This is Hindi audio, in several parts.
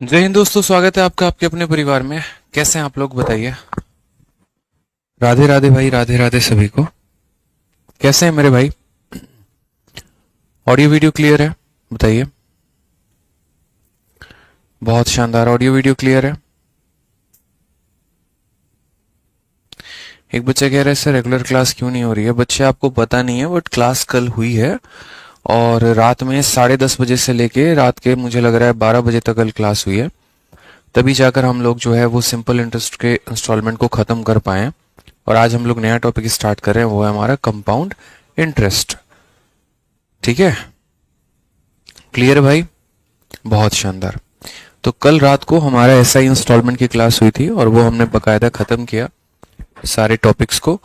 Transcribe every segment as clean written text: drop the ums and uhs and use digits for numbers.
जय हिंद दोस्तों, स्वागत है आपका आपके अपने परिवार में। कैसे हैं आप लोग, बताइए। राधे राधे भाई, राधे राधे सभी को। कैसे हैं मेरे भाई? ऑडियो वीडियो क्लियर है? बताइए। बहुत शानदार, ऑडियो वीडियो क्लियर है। एक बच्चा कह रहा है सर रेगुलर क्लास क्यों नहीं हो रही है। बच्चे आपको पता नहीं है, बट क्लास कल हुई है और रात में 10:30 बजे से लेके रात के मुझे लग रहा है 12 बजे तक कल क्लास हुई है। तभी जाकर हम लोग जो है वो सिंपल इंटरेस्ट के इंस्टॉलमेंट को खत्म कर पाए हैं। और आज हम लोग नया टॉपिक स्टार्ट कर रहे हैं, वो है हमारा कंपाउंड इंटरेस्ट। ठीक है, क्लियर है भाई? बहुत शानदार। तो कल रात को हमारा एसआई इंस्टॉलमेंट की क्लास हुई थी और वो हमने बकायदा खत्म किया सारे टॉपिक्स को।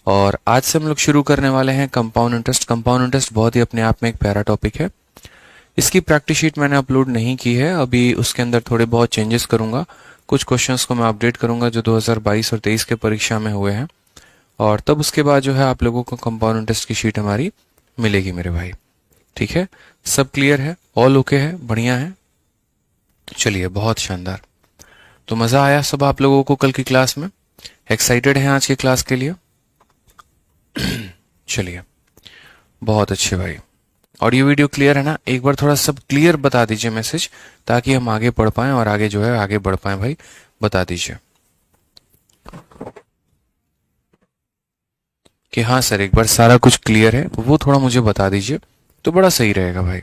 और आज से हम लोग शुरू करने वाले हैं कंपाउंड इंटरेस्ट। कंपाउंड इंटरेस्ट बहुत ही अपने आप में एक प्यारा टॉपिक है। इसकी प्रैक्टिस शीट मैंने अपलोड नहीं की है अभी, उसके अंदर थोड़े बहुत चेंजेस करूंगा। कुछ क्वेश्चंस को मैं अपडेट करूंगा जो 2022 और 23 के परीक्षा में हुए हैं। और तब उसके बाद जो है आप लोगों को कंपाउंड इंटरेस्ट की शीट हमारी मिलेगी मेरे भाई। ठीक है, सब क्लियर है, ऑल ओके है, बढ़िया है। चलिए, बहुत शानदार। तो मजा आया सब आप लोगों को कल की क्लास में? एक्साइटेड हैं आज की क्लास के लिए? चलिए, बहुत अच्छे भाई। ऑडियो वीडियो क्लियर है ना? एक बार थोड़ा सब क्लियर बता दीजिए मैसेज, ताकि हम आगे पढ़ पाएं और आगे जो है आगे बढ़ पाएं भाई। बता दीजिए कि हाँ सर एक बार सारा कुछ क्लियर है, वो थोड़ा मुझे बता दीजिए तो बड़ा सही रहेगा भाई।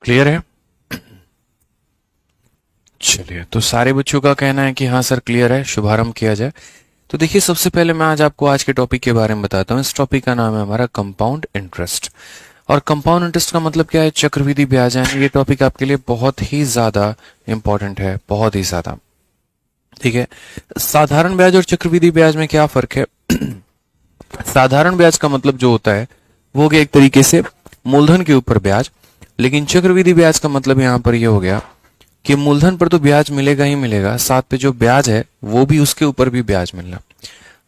क्लियर है? चलिए, तो सारे बच्चों का कहना है कि हाँ सर क्लियर है, शुभारंभ किया जाए। तो देखिए, सबसे पहले मैं आज आपको आज के टॉपिक के बारे में बताता हूँ। इस टॉपिक का नाम है हमारा कंपाउंड इंटरेस्ट। और कंपाउंड इंटरेस्ट का मतलब क्या है? चक्रवृद्धि ब्याज है। ये टॉपिक आपके लिए बहुत ही ज्यादा इंपॉर्टेंट है, बहुत ही ज्यादा। ठीक है, साधारण ब्याज और चक्रवृद्धि ब्याज में क्या फर्क है? साधारण ब्याज का मतलब जो होता है वो हो गया एक तरीके से मूलधन के ऊपर ब्याज। लेकिन चक्रवृद्धि ब्याज का मतलब यहां पर ये हो गया कि मूलधन पर तो ब्याज मिलेगा ही मिलेगा, साथ पे जो ब्याज है वो भी उसके ऊपर भी ब्याज मिलना।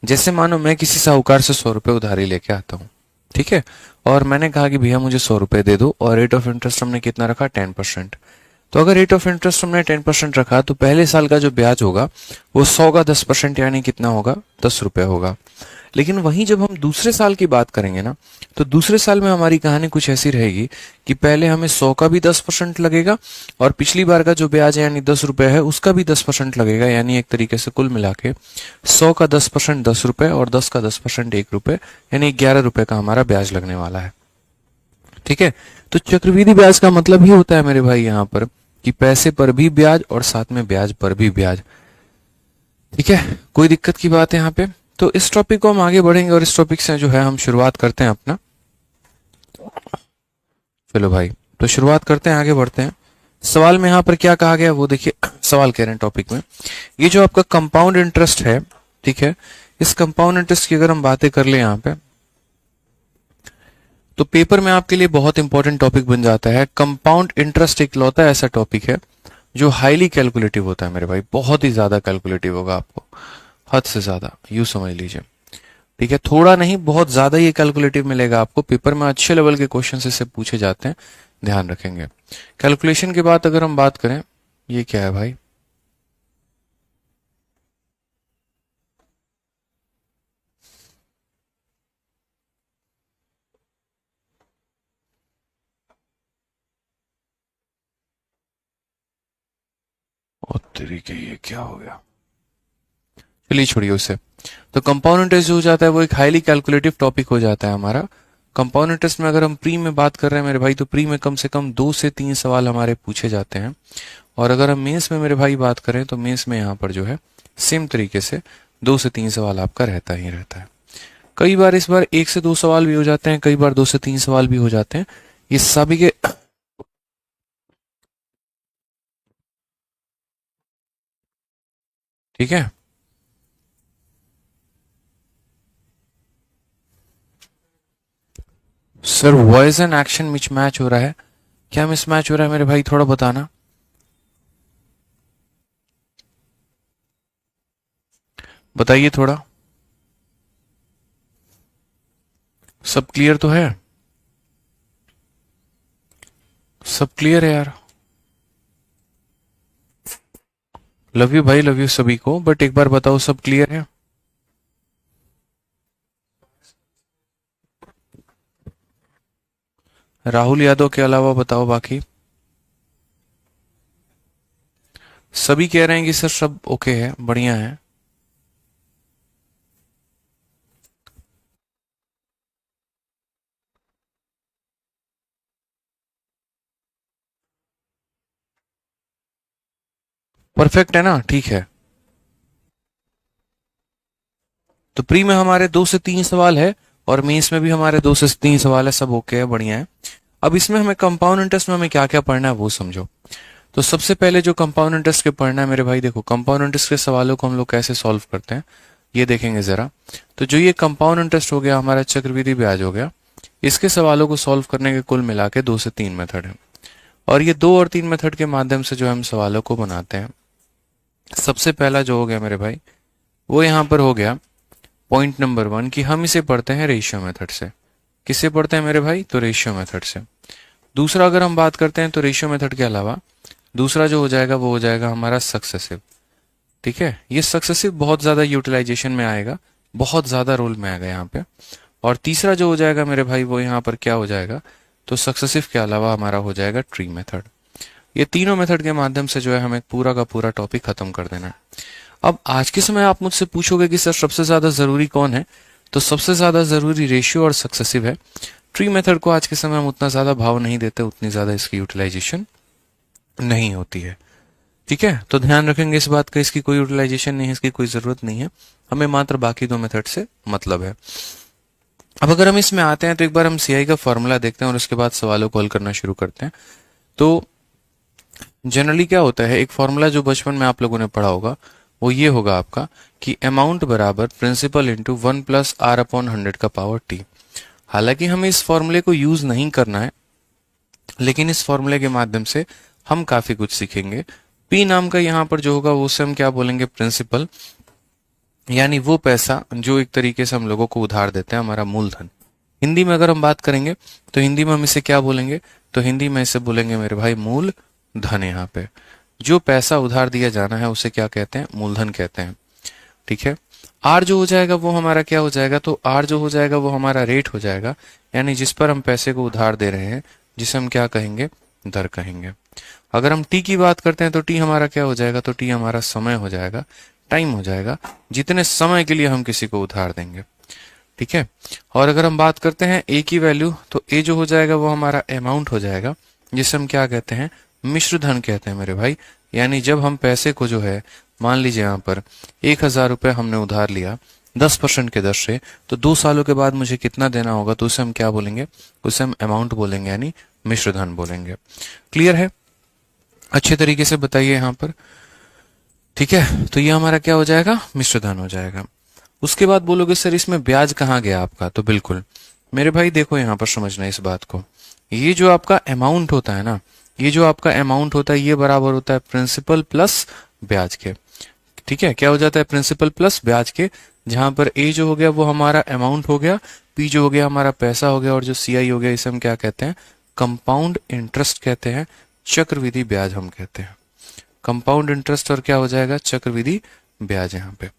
जैसे मानो मैं किसी साहूकार से 100 रुपए उधारी लेके आता हूँ, ठीक है, और मैंने कहा कि भैया मुझे 100 रुपए दे दो, और रेट ऑफ इंटरेस्ट हमने कितना रखा? 10%। तो अगर रेट ऑफ इंटरेस्ट हमने 10% रखा तो पहले साल का जो ब्याज होगा वो 100 का 10% यानी कितना होगा? 10 रुपए होगा। लेकिन वहीं जब हम दूसरे साल की बात करेंगे ना, तो दूसरे साल में हमारी कहानी कुछ ऐसी रहेगी कि पहले हमें 100 का भी 10% लगेगा और पिछली बार का जो ब्याज है यानी 10 रुपए है उसका भी 10% लगेगा। यानी एक तरीके से कुल मिला के 100 का 10% 10 रुपए और 10 का 10% 1 रुपए, यानी 11 रुपए का हमारा ब्याज लगने वाला है। ठीक है, तो चक्रवृद्धि ब्याज का मतलब ही होता है मेरे भाई यहाँ पर कि पैसे पर भी ब्याज और साथ में ब्याज पर भी ब्याज। ठीक है, कोई दिक्कत की बात है यहाँ पे? तो इस टॉपिक को हम आगे बढ़ेंगे और इस टॉपिक से जो है हम शुरुआत करते हैं अपना। चलो भाई, तो शुरुआत करते हैं, आगे बढ़ते हैं। सवाल में यहाँ पर क्या कहा गया वो देखिए। सवाल कह रहे हैं टॉपिक में, ये जो आपका कंपाउंड इंटरेस्ट है, ठीक है, इस कंपाउंड इंटरेस्ट की अगर हम बातें कर ले यहाँ पे, तो पेपर में आपके लिए बहुत इंपॉर्टेंट टॉपिक बन जाता है। कंपाउंड इंटरेस्ट एक लौता ऐसा टॉपिक है जो हाईली कैलकुलेटिव होता है मेरे भाई, बहुत ही ज्यादा कैलकुलेटिव होगा आपको, हद से ज्यादा, यूं समझ लीजिए। ठीक है, थोड़ा नहीं बहुत ज्यादा ये कैलकुलेटिव मिलेगा आपको। पेपर में अच्छे लेवल के क्वेश्चन इससे पूछे जाते हैं, ध्यान रखेंगे। कैलकुलेशन की बात अगर हम बात करें, ये क्या है भाई? और तरीके, ये क्या हो गया? चलिए छोड़िए उसे। तो कंपाउंड इंटरेस्ट जो हो जाता है वो एक हाईली कैलकुलेटिव टॉपिक हो जाता है हमारा। कंपाउंड इंटरेस्ट में अगर हम प्री में बात कर रहे हैं मेरे भाई, तो प्री में कम से कम 2 से 3 सवाल हमारे पूछे जाते हैं। और अगर हम मेंस में मेरे भाई बात करें तो मेंस में यहाँ पर जो है सेम तरीके से 2 से 3 सवाल आपका रहता ही रहता है। कई बार इस बार 1 से 2 सवाल भी हो जाते हैं, कई बार 2 से 3 सवाल भी हो जाते हैं। ये सभी के ठीक है। Sir voice and action Mitch match हो रहा है, क्या मिस मैच हो रहा है मेरे भाई? थोड़ा बताना। बताइए थोड़ा, सब क्लियर तो है? सब क्लियर है यार? लव यू भाई, लव यू सभी को, बट एक बार बताओ सब क्लियर है? राहुल यादव के अलावा बताओ बाकी। सभी कह रहे हैं कि सर सब ओके है, बढ़िया है। परफेक्ट है ना? ठीक है। तो प्री में हमारे 2 से 3 सवाल है और मेंस में भी हमारे 2 से 3 सवाल है, सब ओके है, बढ़िया है। अब इसमें हमें कंपाउंड इंटरेस्ट में हमें क्या क्या पढ़ना है वो समझो। तो सबसे पहले जो कंपाउंड इंटरेस्ट के पढ़ना है मेरे भाई, देखो कंपाउंड इंटरेस्ट के सवालों को हम लोग कैसे सॉल्व करते हैं ये देखेंगे जरा। तो जो ये कंपाउंड इंटरेस्ट हो गया, हमारा चक्रवृद्धि ब्याज हो गया, इसके सवालों को सॉल्व करने के कुल मिला के 2 से 3 मेथड है। और ये 2 और 3 मेथड के माध्यम से जो हम सवालों को बनाते हैं। सबसे पहला जो हो गया मेरे भाई, वो यहाँ पर हो गया पॉइंट नंबर 1 कि हम इसे पढ़ते हैं रेशियो मेथड से। किससे पढ़ते हैं मेरे भाई? तो रेशियो मेथड से। दूसरा अगर हम बात करते हैं तो रेशियो मेथड के अलावा दूसरा जो हो जाएगा वो हो जाएगा हमारा सक्सेसिव। ठीक है, ये सक्सेसिव बहुत ज्यादा यूटिलाइजेशन में आएगा, बहुत ज्यादा रोल में आएगा यहाँ पे। और तीसरा जो हो जाएगा मेरे भाई वो यहाँ पर क्या हो जाएगा? तो सक्सेसिव के अलावा हमारा हो जाएगा ट्री मेथड। ये तीनों मेथड के माध्यम से जो है हमें पूरा का पूरा टॉपिक खत्म कर देना है। अब आज के समय आप मुझसे पूछोगे कि सर सबसे ज्यादा जरूरी कौन है? तो सबसे ज्यादा जरूरी रेशियो और सक्सेसिव है। ट्री मेथड को आज के समय हम उतना ज्यादा भाव नहीं देते, उतनी ज्यादा इसकी यूटिलाइजेशन नहीं होती है। ठीक है, तो ध्यान रखेंगे इस बात का, इसकी कोई यूटिलाइजेशन नहीं है, इसकी कोई जरूरत नहीं है, हमें मात्र बाकी 2 मेथड से मतलब है। अब अगर हम इसमें आते हैं तो एक बार हम सीआई का फॉर्मूला देखते हैं और उसके बाद सवालों को हल करना शुरू करते हैं। तो जनरली क्या होता है, एक फॉर्मूला जो बचपन में आप लोगों ने पढ़ा होगा वो ये होगा आपका कि अमाउंट बराबर प्रिंसिपल इंटू 1+r/100 का पावर टी। हालांकि हमें इस फॉर्मूले को यूज नहीं करना है, लेकिन इस फॉर्मूले के माध्यम से हम काफी कुछ सीखेंगे। पी नाम का यहाँ पर जो होगा वो से हम क्या बोलेंगे? प्रिंसिपल, यानी वो पैसा जो एक तरीके से हम लोगों को उधार देते हैं, हमारा मूलधन। हिंदी में अगर हम बात करेंगे तो हिंदी में हम इसे क्या बोलेंगे? तो हिंदी में इसे बोलेंगे मेरे भाई मूल धन। यहाँ पे जो पैसा उधार दिया जाना है उसे क्या कहते हैं? मूलधन कहते हैं। ठीक है, आर जो हो जाएगा वो हमारा क्या हो जाएगा? तो आर जो हो जाएगा वो हमारा रेट हो जाएगा, यानी जिस पर हम पैसे को उधार दे रहे हैं, जिसे हम क्या कहेंगे? दर कहेंगे। अगर हम टी की बात करते हैं तो टी हमारा क्या हो जाएगा? तो टी हमारा समय हो जाएगा, टाइम हो जाएगा, जितने समय के लिए हम किसी को उधार देंगे। ठीक है, और अगर हम बात करते हैं ए की वैल्यू, तो ए जो हो जाएगा वो हमारा अमाउंट हो जाएगा, जिसे हम क्या कहते हैं? मिश्र धन कहते हैं मेरे भाई। यानी जब हम पैसे को जो है, मान लीजिए यहाँ पर 1,000 रुपये हमने उधार लिया 10% के दर से, तो 2 सालों के बाद मुझे कितना देना होगा? तो उसे हम क्या बोलेंगे? उसे हम अमाउंट बोलेंगे, यानी मिश्र धन बोलेंगे। क्लियर है? अच्छे तरीके से बताइए यहाँ पर। ठीक है, तो ये हमारा क्या हो जाएगा? मिश्र धन हो जाएगा। उसके बाद बोलोगे सर इसमें ब्याज कहाँ गया आपका? तो बिल्कुल मेरे भाई देखो यहाँ पर समझना इस बात को, ये जो आपका अमाउंट होता है ना, ये जो आपका अमाउंट होता है ये बराबर होता है प्रिंसिपल प्लस ब्याज के। ठीक है, क्या हो जाता है? प्रिंसिपल प्लस ब्याज के, जहां पर ए जो हो गया वो हमारा अमाउंट हो गया, पी जो हो गया हमारा पैसा हो गया, और जो सीआई हो गया इसे हम क्या कहते हैं? कंपाउंड इंटरेस्ट कहते हैं, चक्रवृद्धि ब्याज हम कहते हैं। कंपाउंड इंटरेस्ट और क्या हो जाएगा? चक्रवृद्धि ब्याज यहाँ पे।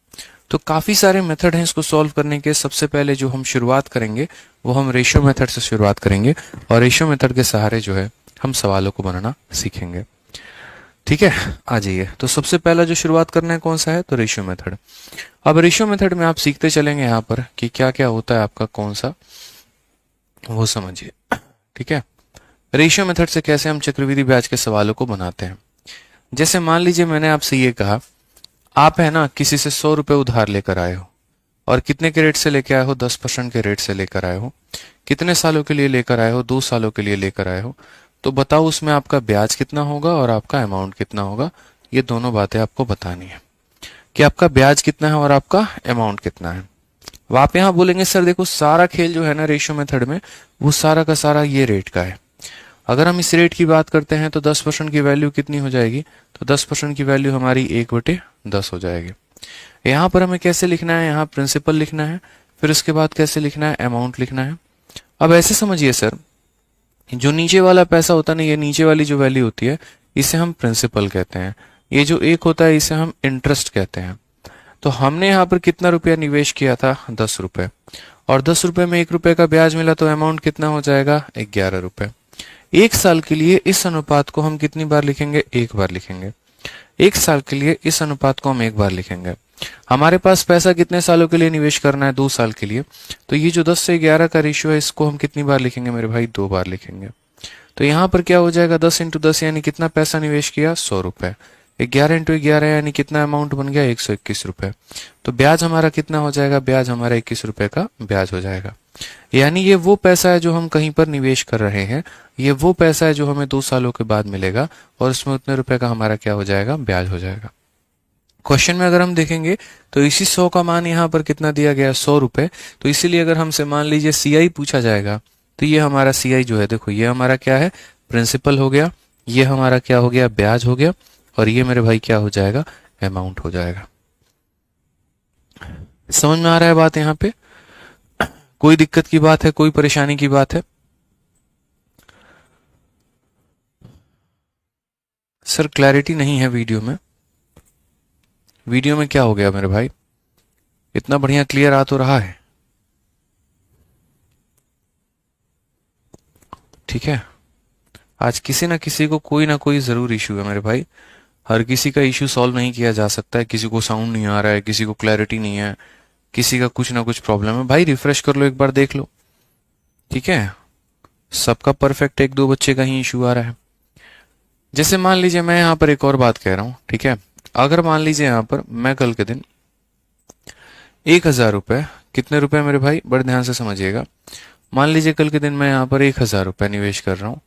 तो काफी सारे मेथड हैं इसको सॉल्व करने के। सबसे पहले जो हम शुरुआत करेंगे वो हम रेशियो मेथड से शुरुआत करेंगे, और रेशियो मेथड के सहारे जो है हम सवालों को बनाना सीखेंगे। ठीक है, आ जाइए। तो सबसे पहला जो शुरुआत करना है कौन सा है? तो रेशियो मेथड। अब रेशियो मेथड में आप सीखते चलेंगे यहाँ पर कि क्या क्या होता है आपका, कौन सा, वो समझिए। ठीक है, रेशियो मेथड से कैसे हम चक्रवृद्धि ब्याज के सवालों को बनाते हैं। जैसे मान लीजिए मैंने आपसे ये कहा, आप है ना किसी से 100 रुपए उधार लेकर आए हो, और कितने के रेट से लेकर आए हो? 10% के रेट से लेकर आए हो। कितने सालों के लिए लेकर आए हो? 2 सालों के लिए लेकर आए हो। तो बताओ उसमें आपका ब्याज कितना होगा और आपका अमाउंट कितना होगा? ये दोनों बातें आपको बतानी है कि आपका ब्याज कितना है और आपका अमाउंट कितना है। अब आप यहाँ बोलेंगे सर देखो सारा खेल जो है ना रेशियो मेथड में, वो सारा का सारा ये रेट का है। अगर हम इस रेट की बात करते हैं तो 10% की वैल्यू कितनी हो जाएगी? तो 10% की वैल्यू हमारी 1/10 हो जाएगी। यहाँ पर हमें कैसे लिखना है, यहाँ प्रिंसिपल लिखना है, फिर उसके बाद कैसे लिखना है, अमाउंट लिखना है। अब ऐसे समझिए सर, जो नीचे वाला पैसा होता है ना, ये नीचे वाली जो वैल्यू होती है इसे हम प्रिंसिपल कहते हैं, ये जो एक होता है इसे हम इंटरेस्ट कहते हैं। तो हमने यहाँ पर कितना रुपया निवेश किया था, 10 रुपए, और 10 रुपए में 1 रुपए का ब्याज मिला, तो अमाउंट कितना हो जाएगा, 11 रुपए। 1 साल के लिए इस अनुपात को हम कितनी बार लिखेंगे, 1 बार लिखेंगे। 1 साल के लिए इस अनुपात को हम 1 बार लिखेंगे। हमारे पास पैसा कितने सालों के लिए निवेश करना है, 2 साल के लिए, तो ये जो 10 से 11 का रेशियो है इसको हम कितनी बार लिखेंगे मेरे भाई, 2 बार लिखेंगे। तो यहाँ पर क्या हो जाएगा, 10 इंटू 10 यानी कितना पैसा निवेश किया, 100 रुपए। 11 इंटू 11 यानी कितना अमाउंट बन गया, 121 रुपए। तो ब्याज हमारा कितना हो जाएगा, ब्याज हमारा 21 रुपए का ब्याज हो जाएगा। यानी ये वो पैसा है जो हम कहीं पर निवेश कर रहे हैं, ये वो पैसा है जो हमें 2 सालों के बाद मिलेगा, और उसमें उतने रुपए का हमारा क्या हो जाएगा, ब्याज हो जाएगा। क्वेश्चन में अगर हम देखेंगे तो इसी 100 का मान यहाँ पर कितना दिया गया है, 100 रुपए। तो इसीलिए अगर हमसे मान लीजिए सीआई पूछा जाएगा, तो ये हमारा सीआई जो है, देखो ये हमारा क्या है, प्रिंसिपल हो गया, ये हमारा क्या हो गया, ब्याज हो गया, और ये मेरे भाई क्या हो जाएगा, अमाउंट हो जाएगा। समझ में आ रहा है बात यहाँ पे? कोई दिक्कत की बात है, कोई परेशानी की बात है? सर क्लैरिटी नहीं है वीडियो में। वीडियो में क्या हो गया मेरे भाई, इतना बढ़िया क्लियर आ तो रहा है, ठीक है। आज किसी ना किसी को कोई ना कोई जरूर इशू है मेरे भाई, हर किसी का इशू सॉल्व नहीं किया जा सकता है। किसी को साउंड नहीं आ रहा है, किसी को क्लैरिटी नहीं है, किसी का कुछ ना कुछ प्रॉब्लम है। भाई रिफ्रेश कर लो, एक बार देख लो, ठीक है। सबका परफेक्ट, एक दो बच्चे का ही इशू आ रहा है। जैसे मान लीजिए मैं यहाँ पर एक और बात कह रहा हूँ, ठीक है। अगर मान लीजिए यहाँ पर मैं कल के दिन 1000 रुपए, कितने रुपए मेरे भाई, बड़े ध्यान से समझिएगा। मान लीजिए कल के दिन मैं यहाँ पर 1000 रुपए निवेश कर रहा हूँ,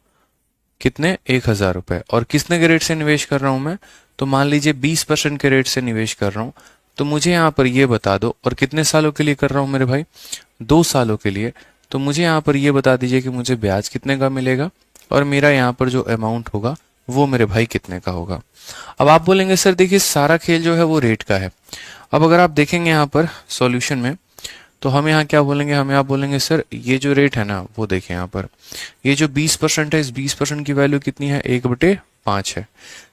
कितने, 1000 रुपए, और कितने के रेट से निवेश कर रहा हूं मैं, तो मान लीजिए 20% के रेट से निवेश कर रहा हूं। तो मुझे यहाँ पर ये बता दो, और कितने सालों के लिए कर रहा हूं मेरे भाई, 2 सालों के लिए। तो मुझे यहाँ पर ये बता दीजिए कि मुझे ब्याज कितने का मिलेगा, और मेरा यहाँ पर जो अमाउंट होगा वो मेरे भाई कितने का होगा। अब आप बोलेंगे सर देखिए सारा खेल जो है वो रेट का है। अब अगर आप देखेंगे यहाँ पर सॉल्यूशन में, तो हम यहाँ क्या बोलेंगे, हमें आप बोलेंगे सर ये जो रेट है ना, वो देखें यहाँ पर, ये जो 20% है, इस 20% की वैल्यू कितनी है, 1/5 है।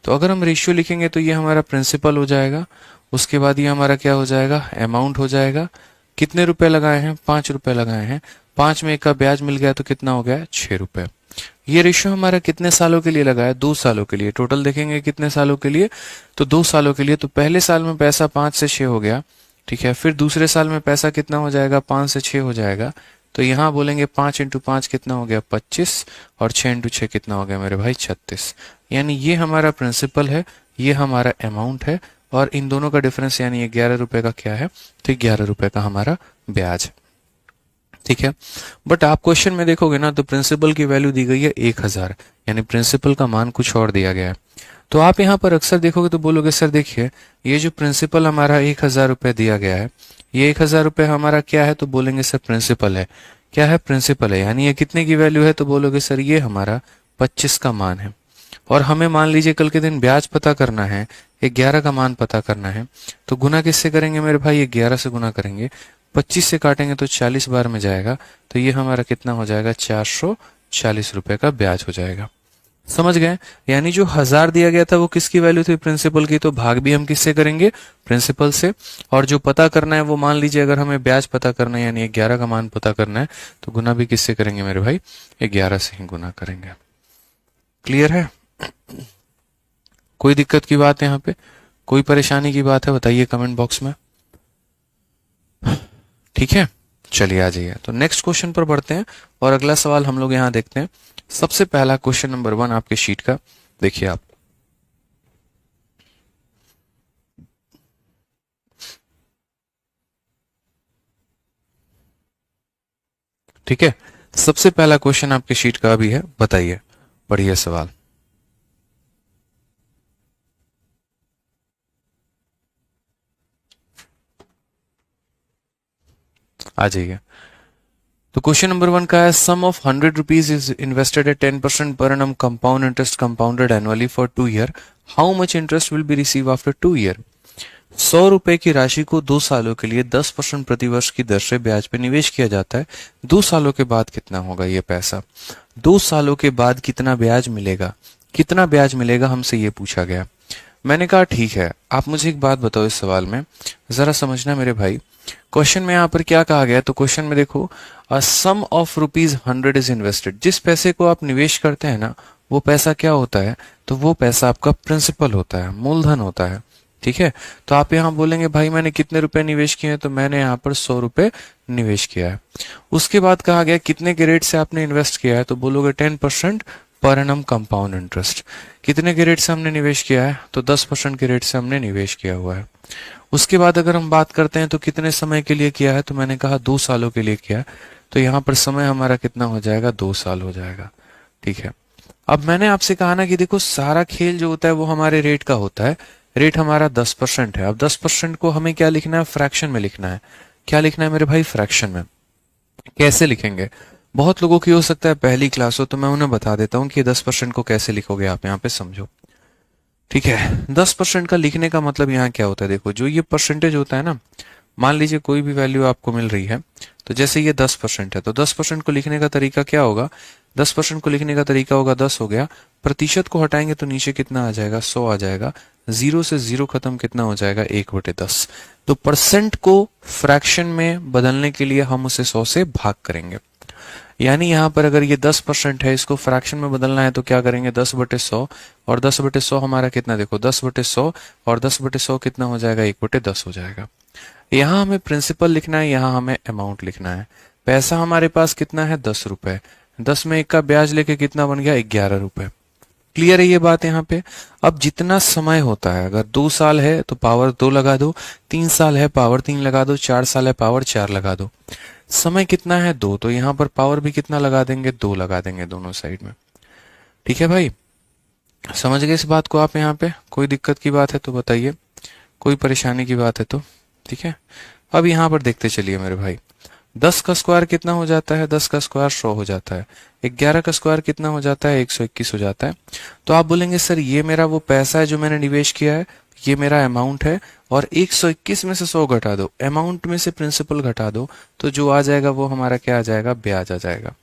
तो अगर हम रेशियो लिखेंगे तो ये हमारा प्रिंसिपल हो जाएगा, उसके बाद ये हमारा क्या हो जाएगा, अमाउंट हो जाएगा। कितने रुपए लगाए हैं, 5 रुपए लगाए हैं, 5 में 1 का ब्याज मिल गया, तो कितना हो गया, 6 रुपए। ये रेशियो हमारा कितने सालों के लिए लगा है, 2 सालों के लिए। टोटल देखेंगे कितने सालों के लिए, तो 2 सालों के लिए। तो पहले साल में पैसा 5 से 6 हो गया, ठीक है। फिर दूसरे साल में पैसा कितना हो जाएगा, 5 से 6 हो जाएगा। तो यहाँ बोलेंगे 5 इंटू 5 कितना हो गया, 25, और 6 इंटू 6 कितना हो गया मेरे भाई, 36। यानी ये हमारा प्रिंसिपल है, ये हमारा अमाउंट है, और इन दोनों का डिफरेंस यानी 11 रुपए का क्या है, तो 11 रुपए का हमारा ब्याज, ठीक है। बट आप क्वेश्चन में देखोगे ना, तो प्रिंसिपल की वैल्यू दी गई है 1000, यानी प्रिंसिपल का मान कुछ और दिया गया है। तो आप यहाँ पर अक्सर देखोगे तो बोलोगे सर देखिए ये जो प्रिंसिपल हमारा 1000 रुपए दिया गया है, ये 1000 रुपए हमारा क्या है, तो बोलेंगे सर प्रिंसिपल है। क्या है, प्रिंसिपल है। यानी ये कितने की वैल्यू है, तो बोलोगे सर ये हमारा 25 का मान है। और हमें मान लीजिए कल के दिन ब्याज पता करना है, 11 का मान पता करना है। तो गुना किससे करेंगे मेरे भाई, 11 से गुना करेंगे, 25 से काटेंगे तो 40 बार में जाएगा। तो ये हमारा कितना हो जाएगा, 440 रुपए का ब्याज हो जाएगा। समझ गए? यानी जो 1000 दिया गया था वो किसकी वैल्यू थी, प्रिंसिपल की। तो भाग भी हम किससे करेंगे, प्रिंसिपल से। और जो पता करना है वो मान लीजिए अगर हमें ब्याज पता करना है यानी 11 का मान पता करना है, तो गुना भी किससे करेंगे मेरे भाई, 11 से ही गुना करेंगे। क्लियर है? कोई दिक्कत की बात है यहाँ पे, कोई परेशानी की बात है, बताइए कमेंट बॉक्स में, ठीक है। चलिए आ जाइए, तो नेक्स्ट क्वेश्चन पर बढ़ते हैं और अगला सवाल हम लोग यहाँ देखते हैं। सबसे पहला क्वेश्चन नंबर 1 आपके शीट का देखिए आप, ठीक है। सबसे पहला क्वेश्चन आपके शीट का भी है, बताइए, बढ़िया सवाल। आ जाइए। तो क्वेश्चन नंबर 1 का है, sum of 100 rupees is invested at 10% per annum compound interest compounded annually for 2 year, how much interest will be receive after 2 year. 100 रुपए की राशि को 2 सालों के लिए 10% प्रतिवर्ष की दर से ब्याज पे निवेश किया जाता है। 2 सालों के बाद कितना होगा ये पैसा? 2 सालों के बाद कितना ब्याज मिलेगा? कितना ब्याज मिलेगा हमसे ये पूछा गया। मैंने कहा ठीक है, आप मुझे एक बात बताओ, इस सवाल में जरा समझना मेरे भाई। क्वेश्चन में यहाँ पर क्या कहा गया, तो क्वेश्चन में देखो, अ सम ऑफ ₹100 इज इन्वेस्टेड। जिस पैसे को आप निवेश करते हैं ना, वो पैसा क्या होता है, तो वो पैसा आपका प्रिंसिपल होता है, मूलधन होता है। ठीक है, तो आप यहाँ बोलेंगे भाई मैंने कितने रुपए निवेश किए हैं, तो मैंने यहाँ पर 100 रुपए निवेश किया है। उसके बाद कहा गया कितने के रेट से आपने इन्वेस्ट किया है, तो बोलोगे 10% पर एनम कंपाउंड इंटरेस्ट। कितने के रेट से हमने निवेश किया है, तो 10% के रेट से हमने निवेश किया हुआ है। उसके बाद अगर हम बात करते हैं तो कितने समय के लिए किया है, तो मैंने कहा 2 सालों के लिए किया है, तो यहाँ पर समय हमारा कितना हो जाएगा, 2 साल हो जाएगा। ठीक है, अब मैंने आपसे कहा ना कि देखो सारा खेल जो होता है वो हमारे रेट का होता है। रेट हमारा 10% है। अब 10% को हमें क्या लिखना है, फ्रैक्शन में लिखना है। क्या लिखना है मेरे भाई, फ्रैक्शन में। कैसे लिखेंगे, बहुत लोगों की हो सकता है पहली क्लास हो, तो मैं उन्हें बता देता हूँ कि 10% को कैसे लिखोगे आप, यहाँ पे समझो। ठीक है, 10% का लिखने का मतलब यहाँ क्या होता है, देखो जो ये परसेंटेज होता है ना, मान लीजिए कोई भी वैल्यू आपको मिल रही है, तो जैसे ये 10% है, तो 10% को लिखने का तरीका क्या होगा, 10% को लिखने का तरीका होगा 10 हो गया, प्रतिशत को हटाएंगे तो नीचे कितना आ जाएगा, 100 आ जाएगा, जीरो से जीरो खत्म कितना हो जाएगा, 1/10। तो परसेंट को फ्रैक्शन में बदलने के लिए हम उसे 100 से भाग करेंगे। यानी यहाँ पर अगर ये 10% है, इसको फ्रैक्शन में बदलना है तो क्या करेंगे, 10/100, और 10/100 हमारा कितना, देखो 10/100 और 10/100 कितना हो जाएगा, 1/10 हो जाएगा। यहाँ हमें प्रिंसिपल लिखना है, यहाँ हमें अमाउंट लिखना है। पैसा हमारे पास कितना है, 10 रुपए। 10 में 1 का ब्याज लेके कितना बन गया, 11 रुपए। क्लियर है ये बात यहाँ पे। अब जितना समय होता है, अगर 2 साल है तो पावर 2 लगा दो, 3 साल है पावर 3 लगा दो, 4 साल है पावर 4 लगा दो। समय कितना है, 2, तो यहाँ पर पावर भी कितना लगा देंगे, 2 लगा देंगे दोनों साइड में। ठीक है भाई, समझ गए इस बात को आप। यहाँ पे कोई दिक्कत की बात है तो बताइए, कोई परेशानी की बात है तो। ठीक है, अब यहाँ पर देखते चलिए मेरे भाई। 10 का स्क्वायर कितना हो जाता है, 10 का स्क्वायर 100 हो जाता है। 11 का स्क्वायर कितना हो जाता है, 121 हो जाता है। तो आप बोलेंगे सर ये मेरा वो पैसा है जो मैंने निवेश किया है, ये मेरा अमाउंट है, और 121 में से 100 घटा दो, अमाउंट में से प्रिंसिपल घटा दो, तो जो आ जाएगा वो हमारा क्या आ जाएगा, ब्याज आ जाएगा।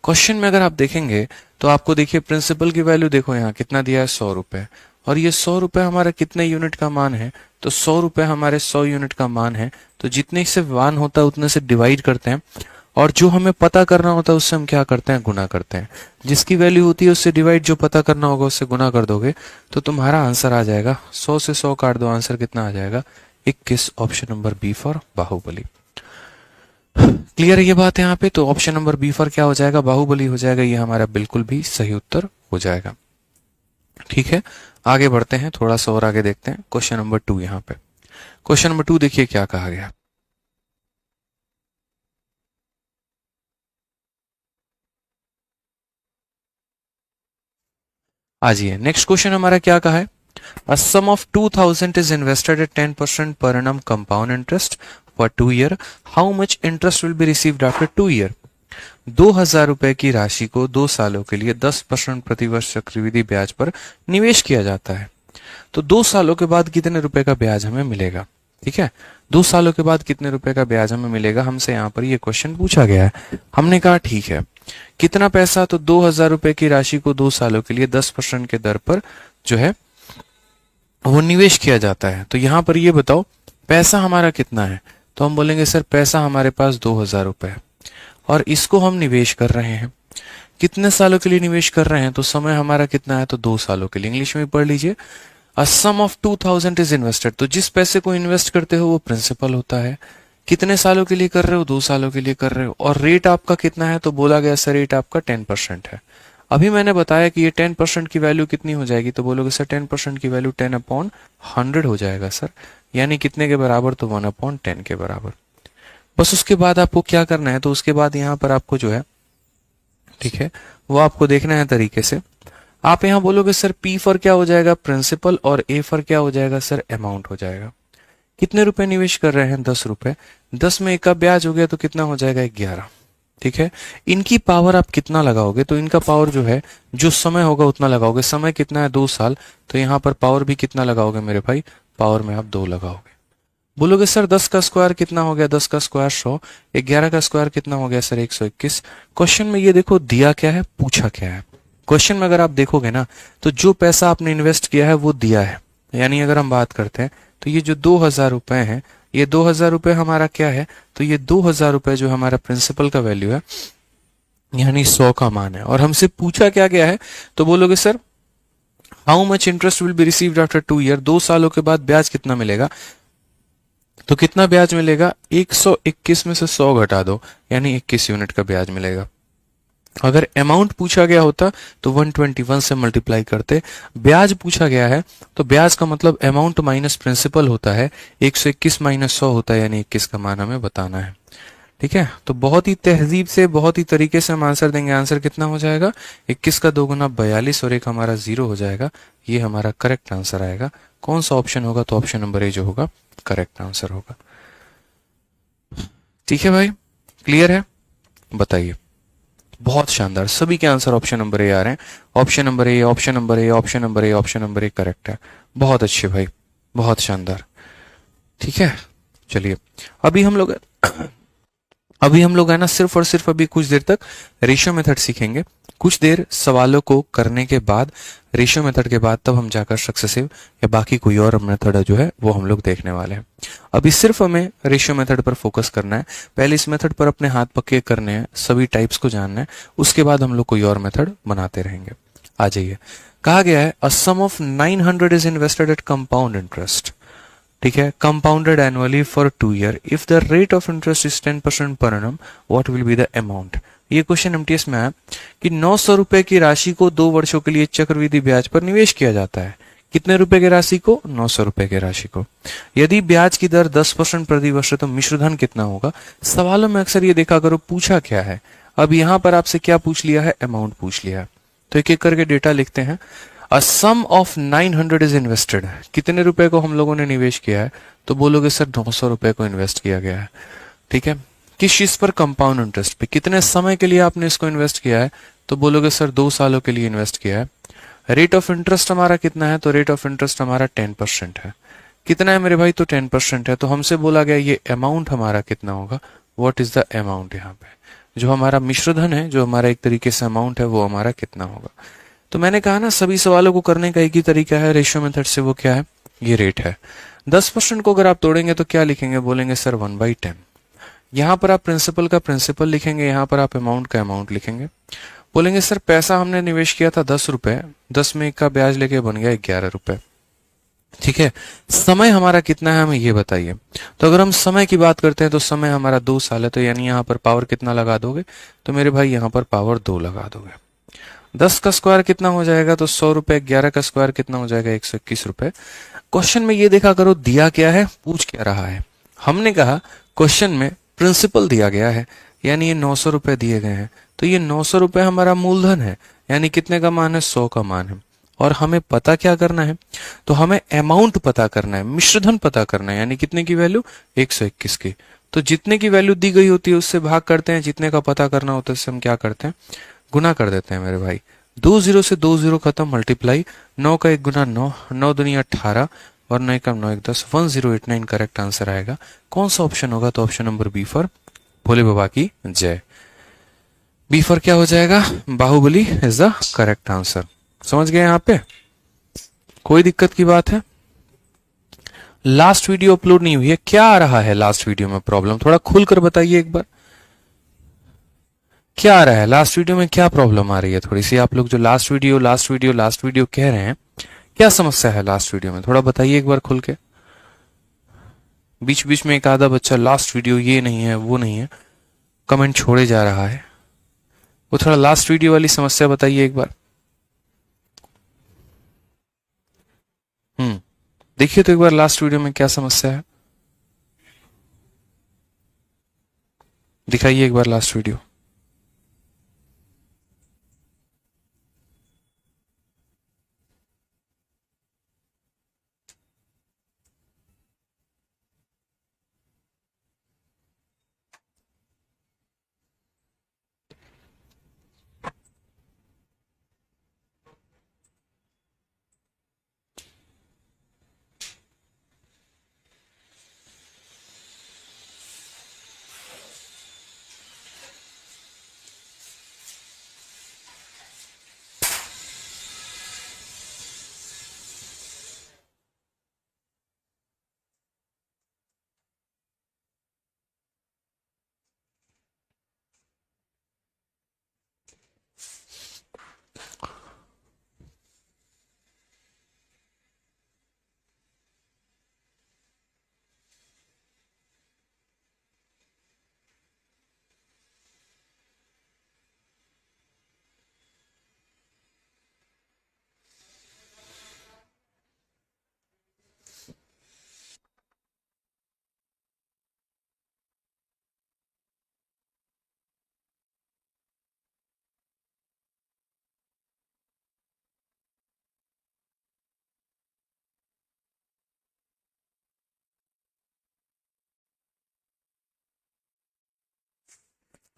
क्वेश्चन में अगर आप देखेंगे तो आपको देखिए प्रिंसिपल की वैल्यू देखो यहाँ कितना दिया है, 100 रुपए, और ये 100 रुपए हमारा कितने यूनिट का मान है, तो 100 रुपए हमारे 100 यूनिट का मान है। तो जितने से मान होता है उतने से डिवाइड करते हैं, और जो हमें पता करना होता है उससे हम क्या करते हैं, गुना करते हैं। जिसकी वैल्यू होती है उससे डिवाइड, जो पता करना होगा उससे गुना कर दोगे, तो तुम्हारा आंसर आ जाएगा, 100 से 100 काट दो, आंसर कितना आ जाएगा, 21। Option number B for Baahubali. Clear है ये बात यहाँ पे। तो ऑप्शन नंबर बी फॉर क्या हो जाएगा, बाहुबली हो जाएगा। ये हमारा बिल्कुल भी सही उत्तर हो जाएगा। ठीक है, आगे बढ़ते हैं, थोड़ा सा और आगे देखते हैं। क्वेश्चन नंबर 2 यहाँ पे, क्वेश्चन नंबर 2 देखिए क्या कहा गया। आ जाइए, नेक्स्ट क्वेश्चन हमारा क्या कहा है, A sum of 2000 is invested at 10% per annum compound interest for 2 year. How much interest will be received after 2 year? 2000 रुपए की राशि को 2 सालों के लिए 10% प्रतिवर्ष चक्रवृद्धि ब्याज पर निवेश किया जाता है। तो 2 सालों के बाद कितने रुपए का ब्याज हमें मिलेगा। ठीक है, 2 सालों के बाद कितने रुपए का ब्याज हमें मिलेगा, हमसे यहाँ पर ये क्वेश्चन पूछा गया है। हमने कहा ठीक है, कितना पैसा, तो 2000 रुपए की राशि को 2 सालों के लिए 10% के दर पर जो है वो निवेश किया जाता है। तो यहाँ पर ये बताओ पैसा हमारा कितना है, तो हम बोलेंगे सर पैसा हमारे पास 2000 रुपए है, और इसको हम निवेश कर रहे हैं। कितने सालों के लिए निवेश कर रहे हैं, तो समय हमारा कितना है, तो 2 सालों के लिए। इंग्लिश में पढ़ लीजिए, अ सम ऑफ 2000 इज इन्वेस्टेड। तो जिस पैसे को इन्वेस्ट करते हो वो प्रिंसिपल होता है। कितने सालों के लिए कर रहे हो, 2 सालों के लिए कर रहे हो, और रेट आपका कितना है, तो बोला गया सर रेट आपका 10% है। अभी मैंने बताया कि ये 10% की वैल्यू कितनी हो जाएगी, तो बोलोगे सर 10% की वैल्यू 10/100 हो जाएगा सर, यानी कितने के बराबर, तो 1/10 के बराबर। बस उसके बाद आपको क्या करना है, तो उसके बाद यहाँ पर आपको जो है, ठीक है, वो आपको देखना है तरीके से। आप यहाँ बोलोगे सर पी फॉर क्या हो जाएगा, प्रिंसिपल, और ए फॉर क्या हो जाएगा सर, अमाउंट हो जाएगा। कितने रुपए निवेश कर रहे हैं, 10 रुपए। 10 में 1 का ब्याज हो गया तो कितना हो जाएगा, 11। ठीक है, इनकी पावर आप कितना लगाओगे, तो इनका पावर जो है, जो समय होगा उतना लगाओगे। समय कितना है, 2 साल, तो यहाँ पर पावर भी कितना लगाओगे मेरे भाई, पावर में आप 2 लगाओगे। बोलोगे सर 10 का स्क्वायर कितना हो गया, 10 का स्क्वायर 100, 11 का स्क्वायर कितना हो गया सर 121। क्वेश्चन में ये देखो दिया क्या है, पूछा क्या है। क्वेश्चन में अगर आप देखोगे ना तो जो पैसा आपने इन्वेस्ट किया है वो दिया है। यानी अगर हम बात करते हैं तो ये जो 2000 रुपए है, ये 2000 रुपए हमारा क्या है, तो ये 2000 रुपए जो हमारा प्रिंसिपल का वैल्यू है, यानी 100 का मान है। और हमसे पूछा क्या गया है, तो बोलोगे sir how much interest will be received after 2 year, 2 सालों के बाद ब्याज कितना मिलेगा। तो कितना ब्याज मिलेगा, 121 में से 100 घटा दो, यानी 21 यूनिट का ब्याज मिलेगा। अगर अमाउंट पूछा गया होता तो 121 से मल्टीप्लाई करते। ब्याज पूछा गया है तो ब्याज का मतलब अमाउंट माइनस प्रिंसिपल होता है, 121 माइनस 100 होता है, यानी 21 का मान हमें बताना है। ठीक है, तो बहुत ही तहजीब से, बहुत ही तरीके से हम आंसर देंगे। आंसर कितना हो जाएगा, 21 का 2 गुना 42 और एक हमारा 0 हो जाएगा। ये हमारा करेक्ट आंसर आएगा। कौन सा ऑप्शन होगा, तो ऑप्शन नंबर ए जो होगा करेक्ट आंसर होगा। ठीक है भाई, क्लियर है, बताइए। बहुत शानदार, सभी के आंसर ऑप्शन नंबर ए आ रहे हैं। Option number A, option number A, option number A, option number A correct है। बहुत अच्छे भाई, बहुत शानदार। ठीक है, चलिए अभी हम लोग है ना सिर्फ और सिर्फ अभी कुछ देर तक रेशियो मेथड सीखेंगे। कुछ देर सवालों को करने के बाद, रेशियो मेथड के बाद, तब हम जाकर सक्सेसिव या बाकी कोई और मेथड जो है वो हम लोग देखने वाले हैं। अभी सिर्फ हमें रेशियो मेथड पर फोकस करना है। पहले इस मेथड पर अपने हाथ पक्के करने हैं, सभी टाइप्स को जानना है, उसके बाद हम लोग कोई और मेथड बनाते रहेंगे। आ जाइए, कहा गया है a sum of 900 is invested at compound interest. ठीक है, compounded annually for 2 year, if the rate of interest is 10% per annum, what will be the amount. ये क्वेश्चन एमटीएस में है कि 900 रुपए की राशि को 2 वर्षों के लिए चक्रवृद्धि ब्याज पर निवेश किया जाता है। कितने रुपए की राशि को, 900 रुपए की राशि को। यदि ब्याज की दर 10% प्रति वर्ष है तो मिश्रधन कितना होगा। सवालों में अक्सर ये देखा करो पूछा क्या है। अब यहां पर आपसे क्या पूछ लिया है, अमाउंट पूछ लिया है। तो एक एक करके डेटा लिखते हैं। अ सम ऑफ 900 इज इन्वेस्टेड, कितने रुपए को हम लोगों ने निवेश किया है, तो बोलोगे सर 900 रुपए को इन्वेस्ट किया गया है। ठीक है, किस चीज पर, कंपाउंड इंटरेस्ट पे। कितने समय के लिए आपने इसको इन्वेस्ट किया है, तो बोलोगे सर 2 सालों के लिए इन्वेस्ट किया है। रेट ऑफ इंटरेस्ट हमारा कितना है, तो रेट ऑफ इंटरेस्ट हमारा 10% है। कितना है मेरे भाई, तो 10% है। तो हमसे बोला गया ये अमाउंट हमारा कितना होगा, व्हाट इज द अमाउंट। यहाँ पे जो हमारा मिश्रधन है, जो हमारा एक तरीके से अमाउंट है, वो हमारा कितना होगा। तो मैंने कहा ना सभी सवालों को करने का एक ही तरीका है रेशियो मेथड से, वो क्या है, ये रेट है। 10% को अगर आप तोड़ेंगे तो क्या लिखेंगे, बोलेंगे सर 1/10। यहां पर आप प्रिंसिपल का प्रिंसिपल लिखेंगे, यहां पर आप अमाउंट का अमाउंट लिखेंगे। बोलेंगे सर पैसा हमने निवेश किया था 10 रुपए, 10 में का ब्याज लेके बन गया 11 रुपए। ठीक है, समय हमारा कितना है हमें ये बताइए। तो अगर हम समय की बात करते हैं तो समय हमारा 2 साल है, तो यानी यहाँ पर पावर कितना लगा दोगे, तो मेरे भाई यहाँ पर पावर 2 लगा दोगे। 10 का स्क्वायर कितना हो जाएगा, तो 100 रुपए। 11 का स्क्वायर कितना हो जाएगा, 121 रुपए। क्वेश्चन में ये देखा करो दिया क्या है, पूछ क्या रहा है। हमने कहा क्वेश्चन में प्रिंसिपल दिया गया है, यानी ये 900 रुपए दिए गए हैं, तो ये 900 रुपए हमारा मूलधन है, यानी कितने का मान है, 100 का मान है। और हमें पता क्या करना है, तो हमें अमाउंट पता करना है, मिश्रधन पता करना है, यानी कितने की वैल्यू, 121 की। तो जितने की वैल्यू दी गई होती है उससे भाग करते हैं, जितने का पता करना होता है उससे हम क्या करते हैं, गुना कर देते हैं मेरे भाई। 2 0 से 2 0 खत्म, मल्टीप्लाई। 9 का 1 गुना 9, 9 दूनी 18 और 9 का 9 1 10, 1089 करेक्ट आंसर आएगा। कौन सा ऑप्शन होगा, तो option number B for Bhole Baba की जय। बी फॉर क्या हो जाएगा, Baahubali is the correct answer. समझ गए यहाँ पे, कोई दिक्कत की बात है। लास्ट वीडियो अपलोड नहीं हुई है, क्या आ रहा है लास्ट वीडियो में प्रॉब्लम, थोड़ा खुलकर बताइए एक बार। क्या आ रहा है लास्ट वीडियो में, क्या प्रॉब्लम आ रही है थोड़ी सी। आप लोग जो last video last video last video कह रहे हैं, क्या समस्या है लास्ट वीडियो में, थोड़ा बताइए एक बार खुल के। बीच बीच में एक आधा बच्चा लास्ट वीडियो ये नहीं है वो नहीं है कमेंट छोड़े जा रहा है, वो थोड़ा लास्ट वीडियो वाली समस्या बताइए एक बार। देखिए तो एक बार लास्ट वीडियो में क्या समस्या है, दिखाइए एक बार लास्ट वीडियो।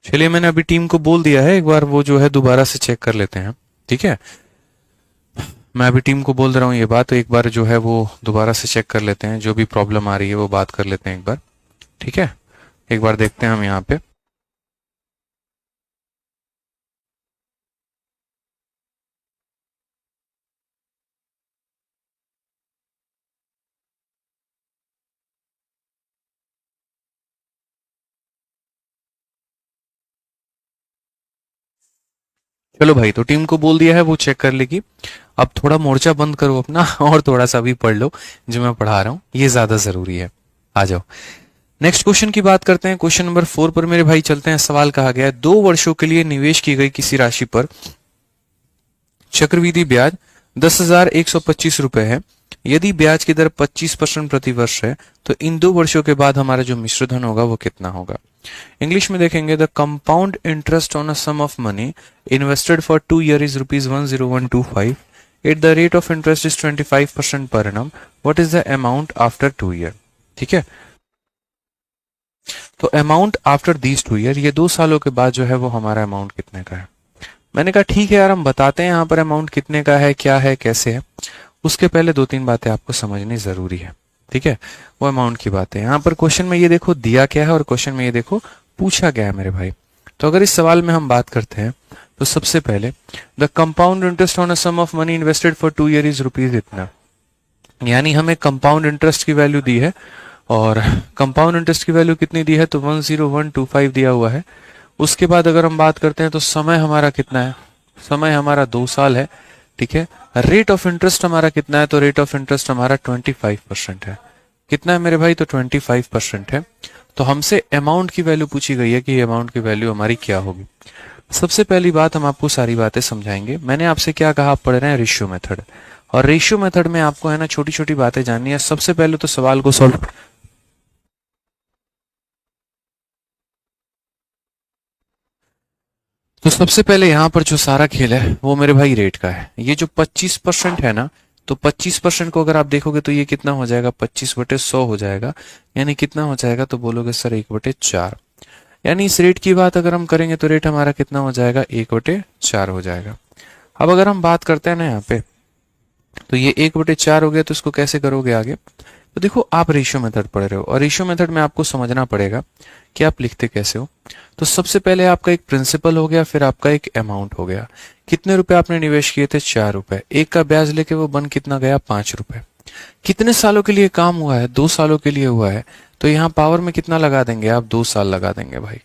चलिए, मैंने अभी टीम को बोल दिया है, एक बार वो जो है दोबारा से चेक कर लेते हैं। ठीक है, मैं अभी टीम को बोल रहा हूँ ये बात, तो एक बार जो है वो दोबारा से चेक कर लेते हैं, जो भी प्रॉब्लम आ रही है वो बात कर लेते हैं एक बार। ठीक है, एक बार देखते हैं हम यहाँ पे। चलो भाई, तो टीम को बोल दिया है, वो चेक कर लेगी। अब थोड़ा मोर्चा बंद करो अपना और थोड़ा सा भी पढ़ लो, जो मैं पढ़ा रहा हूँ ये ज्यादा जरूरी है। आ जाओ, नेक्स्ट क्वेश्चन की बात करते हैं। क्वेश्चन नंबर 4 पर मेरे भाई चलते हैं। सवाल कहा गया है, 2 वर्षों के लिए निवेश की गई किसी राशि पर चक्रवृद्धि ब्याज 10,125 रुपए है। यदि ब्याज की दर 25% प्रति वर्ष है, तो इन 2 वर्षों के बाद हमारा जो मिश्र धन होगा वो कितना होगा। इंग्लिश में देखेंगे, the compound interest on a sum of money invested for 2 years is ₹10125 at the rate of interest is 25% per annum. What is the amount after 2 year। ठीक है, तो अमाउंट आफ्टर दीज 2 year, ये 2 सालों के बाद जो है वो हमारा अमाउंट कितने का है। मैंने कहा ठीक है यार, हम बताते हैं यहाँ पर अमाउंट कितने का है, क्या है, कैसे है। उसके पहले 2-3 बातें आपको समझनी जरूरी है। ठीक है, वो अमाउंट की बात है। यहाँ पर क्वेश्चन में ये देखो दिया क्या है और क्वेश्चन में ये देखो पूछा क्या है मेरे भाई। तो अगर इस सवाल में हम बात करते हैं, तो सबसे पहले the compound interest on a sum of money invested for 2 year is rupees इतना, यानी हमें कंपाउंड इंटरेस्ट की वैल्यू दी है, और कंपाउंड इंटरेस्ट की वैल्यू कितनी दी है, तो 10125 दिया हुआ है। उसके बाद अगर हम बात करते हैं तो समय हमारा कितना है, समय हमारा 2 साल है। ठीक है, रेट ऑफ इंटरेस्ट हमारा कितना है, तो रेट ऑफ इंटरेस्ट हमारा 25% है। कितना है मेरे भाई, तो 25% है। तो हमसे अमाउंट की वैल्यू पूछी गई है कि ये अमाउंट की वैल्यू हमारी क्या होगी। सबसे पहली बात, हम आपको सारी बातें समझाएंगे। मैंने आपसे क्या कहा, आप पढ़ रहे हैं रेशियो मेथड, और रेशियो मेथड में आपको है ना छोटी छोटी बातें जाननी है। सबसे पहले तो सवाल को सॉल्व, तो सबसे पहले यहाँ पर जो सारा खेल है वो मेरे भाई रेट का है। ये जो 25% है ना, तो 25% को अगर आप देखोगे तो ये कितना हो जाएगा, 25/100 हो जाएगा। यानी कितना हो जाएगा, तो बोलोगे सर 1/4। यानी इस रेट की बात अगर हम करेंगे तो रेट हमारा कितना हो जाएगा, 1/4 हो जाएगा। अब अगर हम बात करते हैं ना यहाँ पे, तो ये 1/4 हो गया, तो इसको कैसे करोगे आगे। तो देखो, आप रेशियो मेथड पढ़ रहे हो, और रेशियो मेथड में आपको समझना पड़ेगा कि आप लिखते कैसे हो। तो सबसे पहले आपका एक प्रिंसिपल हो गया, फिर आपका एक अमाउंट हो गया। कितने रुपए आपने निवेश किए थे, 4 रुपए। एक का ब्याज लेके वो बन कितना गया, 5 रुपए। कितने सालों के लिए काम हुआ है, 2 सालों के लिए हुआ है। तो यहाँ पावर में कितना लगा देंगे आप, 2 साल लगा देंगे भाई।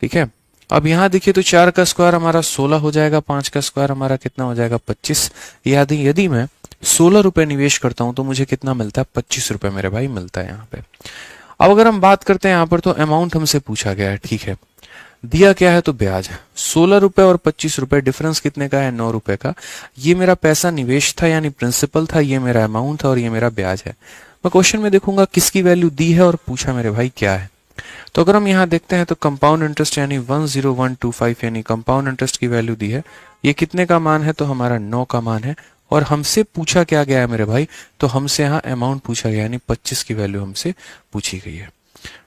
ठीक है, अब यहाँ देखिए, तो 4 का स्क्वायर हमारा 16 हो जाएगा, 5 का स्क्वायर हमारा कितना हो जाएगा, 25। यदि यदि मैं 16 रुपए निवेश करता हूं तो मुझे कितना मिलता है, 25 रुपए मेरे भाई मिलता है यहाँ पे। अब अगर हम बात करते हैं यहाँ पर, तो अमाउंट हमसे पूछा गया है। ठीक है, दिया क्या है, तो ब्याज 16 रुपए और 25 रुपए, डिफरेंस कितने का है, 9 रुपए का। ये मेरा पैसा निवेश था, यानी प्रिंसिपल था, ये मेरा अमाउंट था, और ये मेरा ब्याज है। मैं क्वेश्चन में देखूंगा किसकी वैल्यू दी है और पूछा मेरे भाई क्या है। तो अगर हम यहाँ देखते हैं, तो कंपाउंड इंटरेस्ट यानी 10125, यानी कंपाउंड इंटरेस्ट की वैल्यू दी है। ये कितने का मान है, तो हमारा 9 का मान है। और हमसे पूछा क्या गया है मेरे भाई, तो हमसे यहाँ अमाउंट पूछा गया, यानी 25 की वैल्यू हमसे पूछी गई है।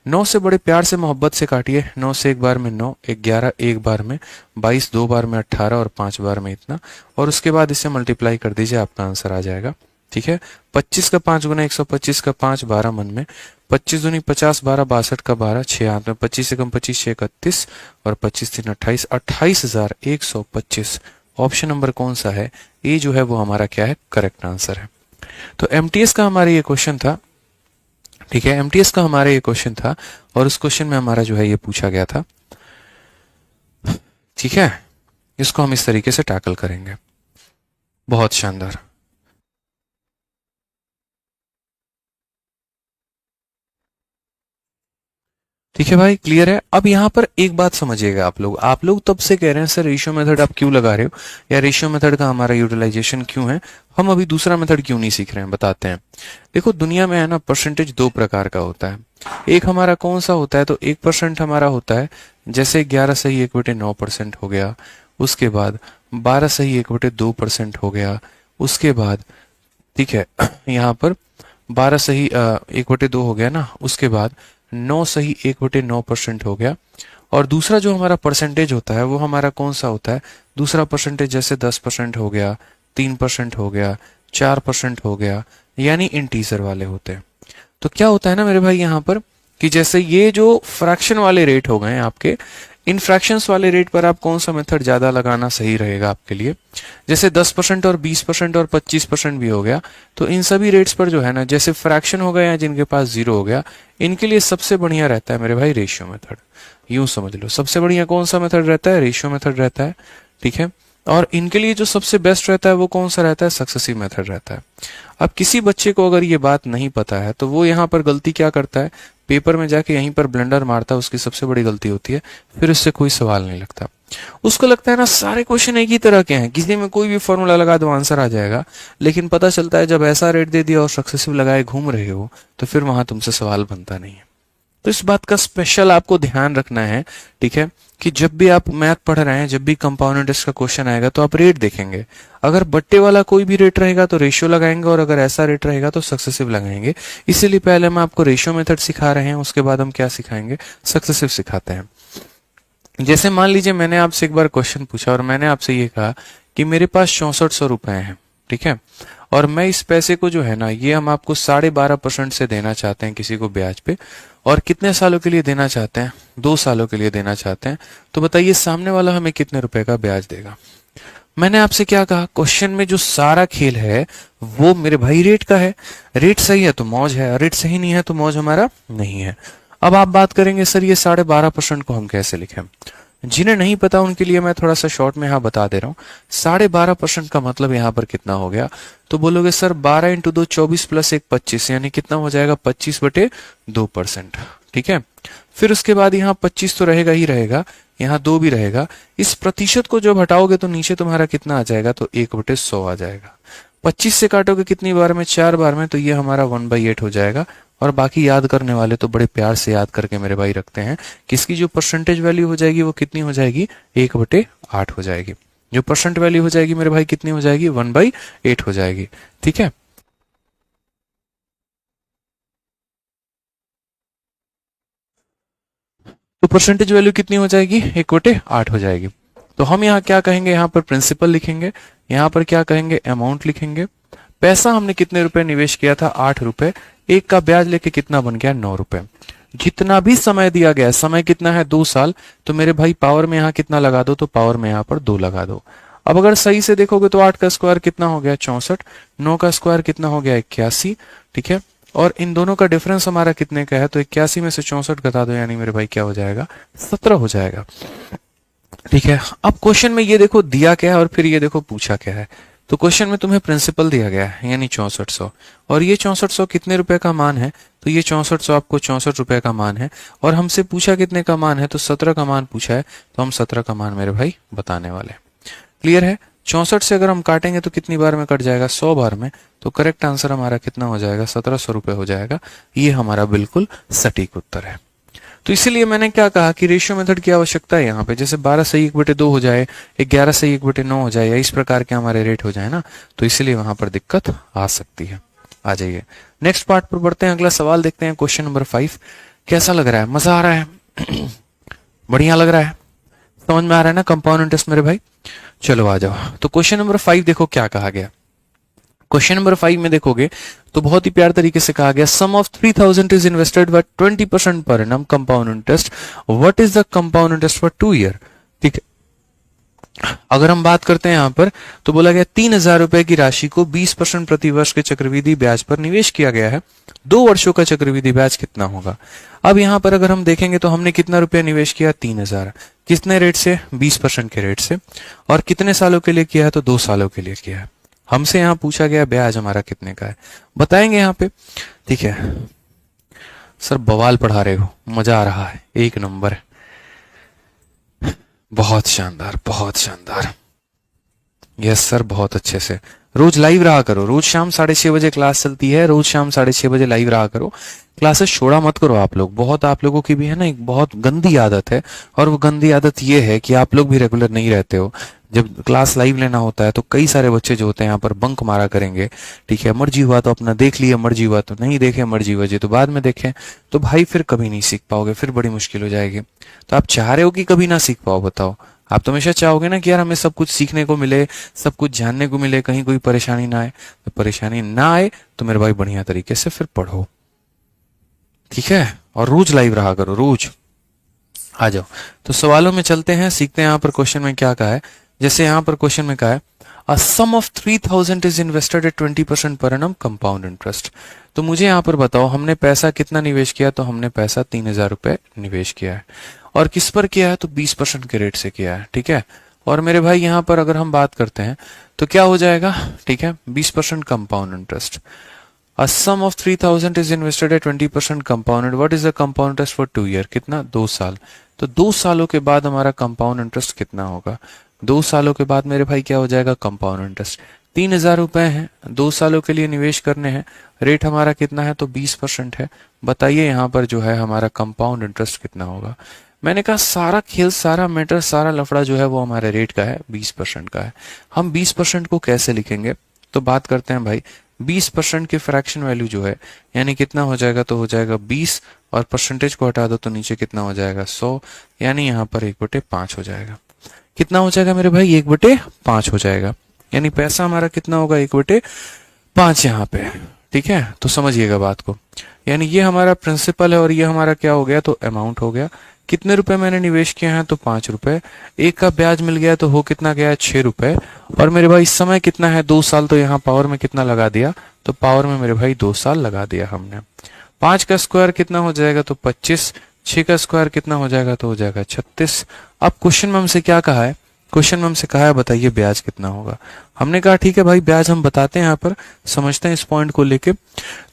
9 से बड़े प्यार से मोहब्बत से काटिए। 9 से एक बार में 9, 11 एक बार में, 22 दो बार में 18, और 5 बार में इतना। और उसके बाद इसे मल्टीप्लाई कर दीजिए, आपका आंसर आ जाएगा। ठीक है, 25 का 5 गुना 125 का 5, 12 मन में, 25 दूनी 50, 12 62 का 12, 6 हाथ में, 25 से कम 25, 6 31, और 25 3 28, 28,125। ऑप्शन नंबर कौन सा है, ए जो है वो हमारा क्या है, करेक्ट आंसर है। तो एमटीएस का हमारा ये क्वेश्चन था। ठीक है, एमटीएस का हमारा ये क्वेश्चन था, और उस क्वेश्चन में हमारा जो है ये पूछा गया था। ठीक है, इसको हम इस तरीके से टैकल करेंगे। बहुत शानदार। ठीक है भाई, क्लियर है। अब यहाँ पर एक बात समझिएगा, आप लोग तब से कह रहे हैं सर रेशियो मेथड आप क्यों लगा रहे हो, या रेशियो मेथड का हमारा यूटिलाइजेशन क्यों है, हम अभी दूसरा मेथड क्यों नहीं सीख रहे हैं, बताते हैं। देखो, दुनिया में है ना परसेंटेज 2 प्रकार का होता है। एक हमारा कौन सा होता है, तो 1% हमारा होता है, जैसे 11/1/9% हो गया। उसके बाद 12/1/2% हो गया। उसके बाद ठीक है, यहाँ पर 12/1/2 हो गया ना। उसके बाद 9/1/9% हो गया। और दूसरा जो हमारा परसेंटेज होता है वो हमारा कौन सा होता है, दूसरा परसेंटेज जैसे 10% हो गया, 3% हो गया, 4% हो गया, यानी इंटीजर वाले होते हैं। तो क्या होता है ना मेरे भाई यहाँ पर कि जैसे ये जो फ्रैक्शन वाले रेट हो गए आपके, इन फ्रैक्शंस वाले रेट पर आप कौन सा मेथड ज्यादा लगाना सही रहेगा आपके लिए। जैसे 10% और 20% और 25% भी हो गया, तो इन सभी रेट्स पर जो है ना, जैसे फ्रैक्शन हो गया या जिनके पास जीरो हो गया, इनके लिए सबसे बढ़िया रहता है मेरे भाई रेशियो मेथड। यूं समझ लो, सबसे बढ़िया कौन सा मेथड रहता है, रेशियो मेथड रहता है, ठीक है। और इनके लिए जो सबसे बेस्ट रहता है वो कौन सा रहता है, सक्सेसिव मेथड रहता है। अब किसी बच्चे को अगर ये बात नहीं पता है तो वो यहाँ पर गलती क्या करता है, पेपर में जाके यहीं पर ब्लेंडर मारता है, उसकी सबसे बड़ी गलती होती है, फिर उससे कोई सवाल नहीं लगता। उसको लगता है ना सारे क्वेश्चन एक ही तरह के हैं, किसी में कोई भी फॉर्मूला लगा दो आंसर आ जाएगा, लेकिन पता चलता है जब ऐसा रेट दे दिया और सक्सेसिव लगाए घूम रहे हो तो फिर वहां तुमसे सवाल बनता नहीं है। तो इस बात का स्पेशल आपको ध्यान रखना है, ठीक है, कि जब भी आप मैथ पढ़ रहे हैं, जब भी कंपाउंड इंटरेस्ट का क्वेश्चन आएगा तो आप रेट देखेंगे। अगर बट्टे वाला कोई भी रेट रहेगा तो रेशियो लगाएंगे, और अगर ऐसा रेट रहेगा तो सक्सेसिव लगाएंगे। इसीलिए पहले हम आपको रेशियो मेथड सिखा रहे हैं, उसके बाद हम क्या सिखाएंगे, सक्सेसिव सिखाते हैं। जैसे मान लीजिए मैंने आपसे एक बार क्वेश्चन पूछा और मैंने आपसे ये कहा कि मेरे पास 6400 रुपए हैं, ठीक है, और मैं इस पैसे को जो है ना, ये हम आपको 12.5% से देना चाहते हैं किसी को ब्याज पे, और कितने सालों के लिए देना चाहते हैं, 2 सालों के लिए देना चाहते हैं। तो बताइए सामने वाला हमें कितने रुपए का ब्याज देगा। मैंने आपसे क्या कहा, क्वेश्चन में जो सारा खेल है वो मेरे भाई रेट का है। रेट सही है तो मौज है, रेट सही नहीं है तो मौज हमारा नहीं है। अब आप बात करेंगे सर ये 12.5% को हम कैसे लिखें। जिन्हें नहीं पता उनके लिए मैं थोड़ा सा शॉर्ट में यहाँ बता दे रहा हूँ। 12.5% का मतलब यहाँ पर कितना हो गया, तो बोलोगे सर 12 इंटू 2 24 प्लस 1 25, यानी कितना हो जाएगा 25/2%, ठीक है। फिर उसके बाद यहाँ 25 तो रहेगा ही रहेगा, यहाँ 2 भी रहेगा। इस प्रतिशत को जब हटाओगे तो नीचे तुम्हारा कितना आ जाएगा, तो 1/100 आ जाएगा। 25 से काटोगे कितनी बार में, 4 बार में, तो ये हमारा 1/8 हो जाएगा। और बाकी याद करने वाले तो बड़े प्यार से याद करके मेरे भाई रखते हैं कि इसकी जो परसेंटेज वैल्यू हो जाएगी वो कितनी हो जाएगी, 1/8 हो जाएगी। जो परसेंट वैल्यू हो जाएगी मेरे भाई कितनी हो जाएगी, 1/8 हो जाएगी, ठीक है। तो परसेंटेज वैल्यू कितनी हो जाएगी, 1/8 हो जाएगी। तो हम यहाँ क्या कहेंगे, यहाँ पर प्रिंसिपल लिखेंगे, यहाँ पर क्या कहेंगे, अमाउंट लिखेंगे। पैसा हमने कितने रुपए निवेश किया था, 8 रुपए। एक का ब्याज लेके कितना बन गया, 9 रुपए। जितना भी समय दिया गया है, समय कितना है, 2 साल, तो मेरे भाई पावर में यहाँ कितना लगा दो, तो पावर में यहाँ पर 2 लगा दो। अब अगर सही से देखोगे तो 8 का स्क्वायर कितना हो गया, 64, 9 का स्क्वायर कितना हो गया, 81, ठीक है। और इन दोनों का डिफरेंस हमारा कितने का है, तो 81 में से 64 घटा दो, यानी मेरे भाई क्या हो जाएगा, 17 हो जाएगा, ठीक है। अब क्वेश्चन में ये देखो दिया क्या है और फिर ये देखो पूछा क्या है। तो क्वेश्चन में तुम्हें प्रिंसिपल दिया गया है यानी 6400, और ये 6400 कितने रुपए का मान है, तो ये 6400 आपको 64 रुपए का मान है। और हमसे पूछा कितने का मान है, तो 17 का मान पूछा है, तो हम 17 का मान मेरे भाई बताने वाले। क्लियर है। 64 से अगर हम काटेंगे तो कितनी बार में कट जाएगा, 100 बार में। तो करेक्ट आंसर हमारा कितना हो जाएगा, 1700 रुपए हो जाएगा। ये हमारा बिल्कुल सटीक उत्तर है। तो इसीलिए मैंने क्या कहा कि रेशियो मेथड की आवश्यकता है यहाँ पे। जैसे 12 से 1/2 हो जाए, 11 से 1/9 हो जाए, या इस प्रकार के हमारे रेट हो जाए ना, तो इसीलिए वहां पर दिक्कत आ सकती है। आ जाइए नेक्स्ट पार्ट पर बढ़ते हैं, अगला सवाल देखते हैं, क्वेश्चन नंबर 5। कैसा लग रहा है, मजा आ रहा है बढ़िया लग रहा है, समझ में आ रहा है ना कंपाउंड इंटरेस्ट मेरे भाई। चलो आ जाओ। तो क्वेश्चन नंबर 5 देखो क्या कहा गया। क्वेश्चन नंबर 5 में देखोगे तो बहुत ही प्यार तरीके से कहा गया, sum of 3000 is invested by 20% per annum compound interest, what is the compound interest for 2 year. ठीक है, अगर हम बात करते हैं यहां पर तो बोला गया 3000 रुपए की राशि को 20% प्रति वर्ष के चक्रवृद्धि ब्याज पर निवेश किया गया है। 2 वर्षों का चक्रवृद्धि ब्याज कितना होगा। अब यहां पर अगर हम देखेंगे तो हमने कितना रुपया निवेश किया, 3000। कितने रेट से, 20% के रेट से। और कितने सालों के लिए किया है, तो 2 सालों के लिए किया है। हमसे यहां पूछा गया ब्याज हमारा कितने का है, बताएंगे यहां पे। ठीक है सर, बवाल पढ़ा रहे हो, मजा आ रहा है, एक नंबर, बहुत शानदार बहुत शानदार। यस सर, बहुत अच्छे से। रोज लाइव रहा करो, रोज शाम 6:30 बजे क्लास चलती है, रोज शाम 6:30 बजे लाइव रहा करो। क्लासेस छोड़ा मत करो आप लोग। बहुत आप लोगों की भी है ना एक बहुत गंदी आदत है, और वो गंदी आदत ये है कि आप लोग भी रेगुलर नहीं रहते हो। जब क्लास लाइव लेना होता है तो कई सारे बच्चे जो होते हैं यहाँ पर बंक मारा करेंगे, ठीक है, मर्जी हुआ तो अपना देख लिए, मर्जी हुआ तो नहीं देखे, मर्जी वजह तो बाद में देखें, तो भाई फिर कभी नहीं सीख पाओगे, फिर बड़ी मुश्किल हो जाएगी। तो आप चाह रहे हो कि कभी ना सीख पाओ? बताओ, आप तो हमेशा चाहोगे ना कि यार हमें सब कुछ सीखने को मिले, सब कुछ जानने को मिले, कहीं कोई परेशानी ना आए। तो परेशानी ना आए तो मेरे भाई बढ़िया तरीके से फिर पढ़ो, ठीक है, और रोज लाइव रहा करो, रोज आ जाओ। तो सवालों में चलते हैं, सीखते हैं यहाँ पर क्वेश्चन में क्या कहा है। जैसे यहाँ पर क्वेश्चन में कहा है a sum of 3000 is invested at 20% per annum compound interest. तो मुझे यहाँ पर बताओ हमने पैसा कितना निवेश किया? तो हमने पैसा 3000 रुपए निवेश किया है, और किस पर किया है? तो 20% के रेट से किया है, ठीक है। और मेरे भाई यहाँ पर अगर हम बात करते हैं तो क्या हो जाएगा, ठीक है, 20% compound interest. A sum of 3000 is invested at 20% compounded. What is the compound interest for 2 year? कितना? 2 साल। तो 2 सालों के बाद हमारा कंपाउंड इंटरेस्ट कितना होगा? 2 सालों के बाद मेरे भाई क्या हो जाएगा? कंपाउंड इंटरेस्ट 3000 रुपए है, 2 सालों के लिए निवेश करने हैं, रेट हमारा कितना है? तो 20% है। बताइए यहाँ पर जो है हमारा कंपाउंड इंटरेस्ट कितना होगा? मैंने कहा सारा खेल, सारा मैटर, सारा लफड़ा जो है वो हमारे रेट का है, 20% का है। हम 20% को कैसे लिखेंगे? तो बात करते हैं भाई, 20% की फ्रैक्शन वैल्यू जो है यानी कितना हो जाएगा? तो हो जाएगा 20, और परसेंटेज को हटा दो तो नीचे कितना हो जाएगा? 100, यानी यहाँ पर 1/5 हो जाएगा। कितना हो जाएगा मेरे भाई? 1/5 हो जाएगा, यानी पैसा हमारा कितना होगा? 1/5 यहाँ पे, ठीक है। तो समझिएगा बात को, यानी ये हमारा प्रिंसिपल है और ये हमारा क्या हो गया? तो अमाउंट हो गया। कितने रुपए मैंने निवेश किए हैं? तो 5 रुपए। एक का ब्याज मिल गया तो हो कितना गया? 6 रुपए। और मेरे भाई इस समय कितना है? 2 साल। तो यहाँ पावर में कितना लगा दिया? तो पावर में मेरे भाई 2 साल लगा दिया हमने। 5 का स्क्वायर कितना हो जाएगा? तो 25। 6 का स्क्वायर कितना हो जाएगा? तो हो जाएगा 36। अब क्वेश्चन में हमसे क्या कहा है? क्वेश्चन में हमसे कहा है बताइए ब्याज कितना होगा। हमने कहा ठीक है भाई ब्याज हम बताते हैं, यहाँ पर समझते हैं इस पॉइंट को लेके।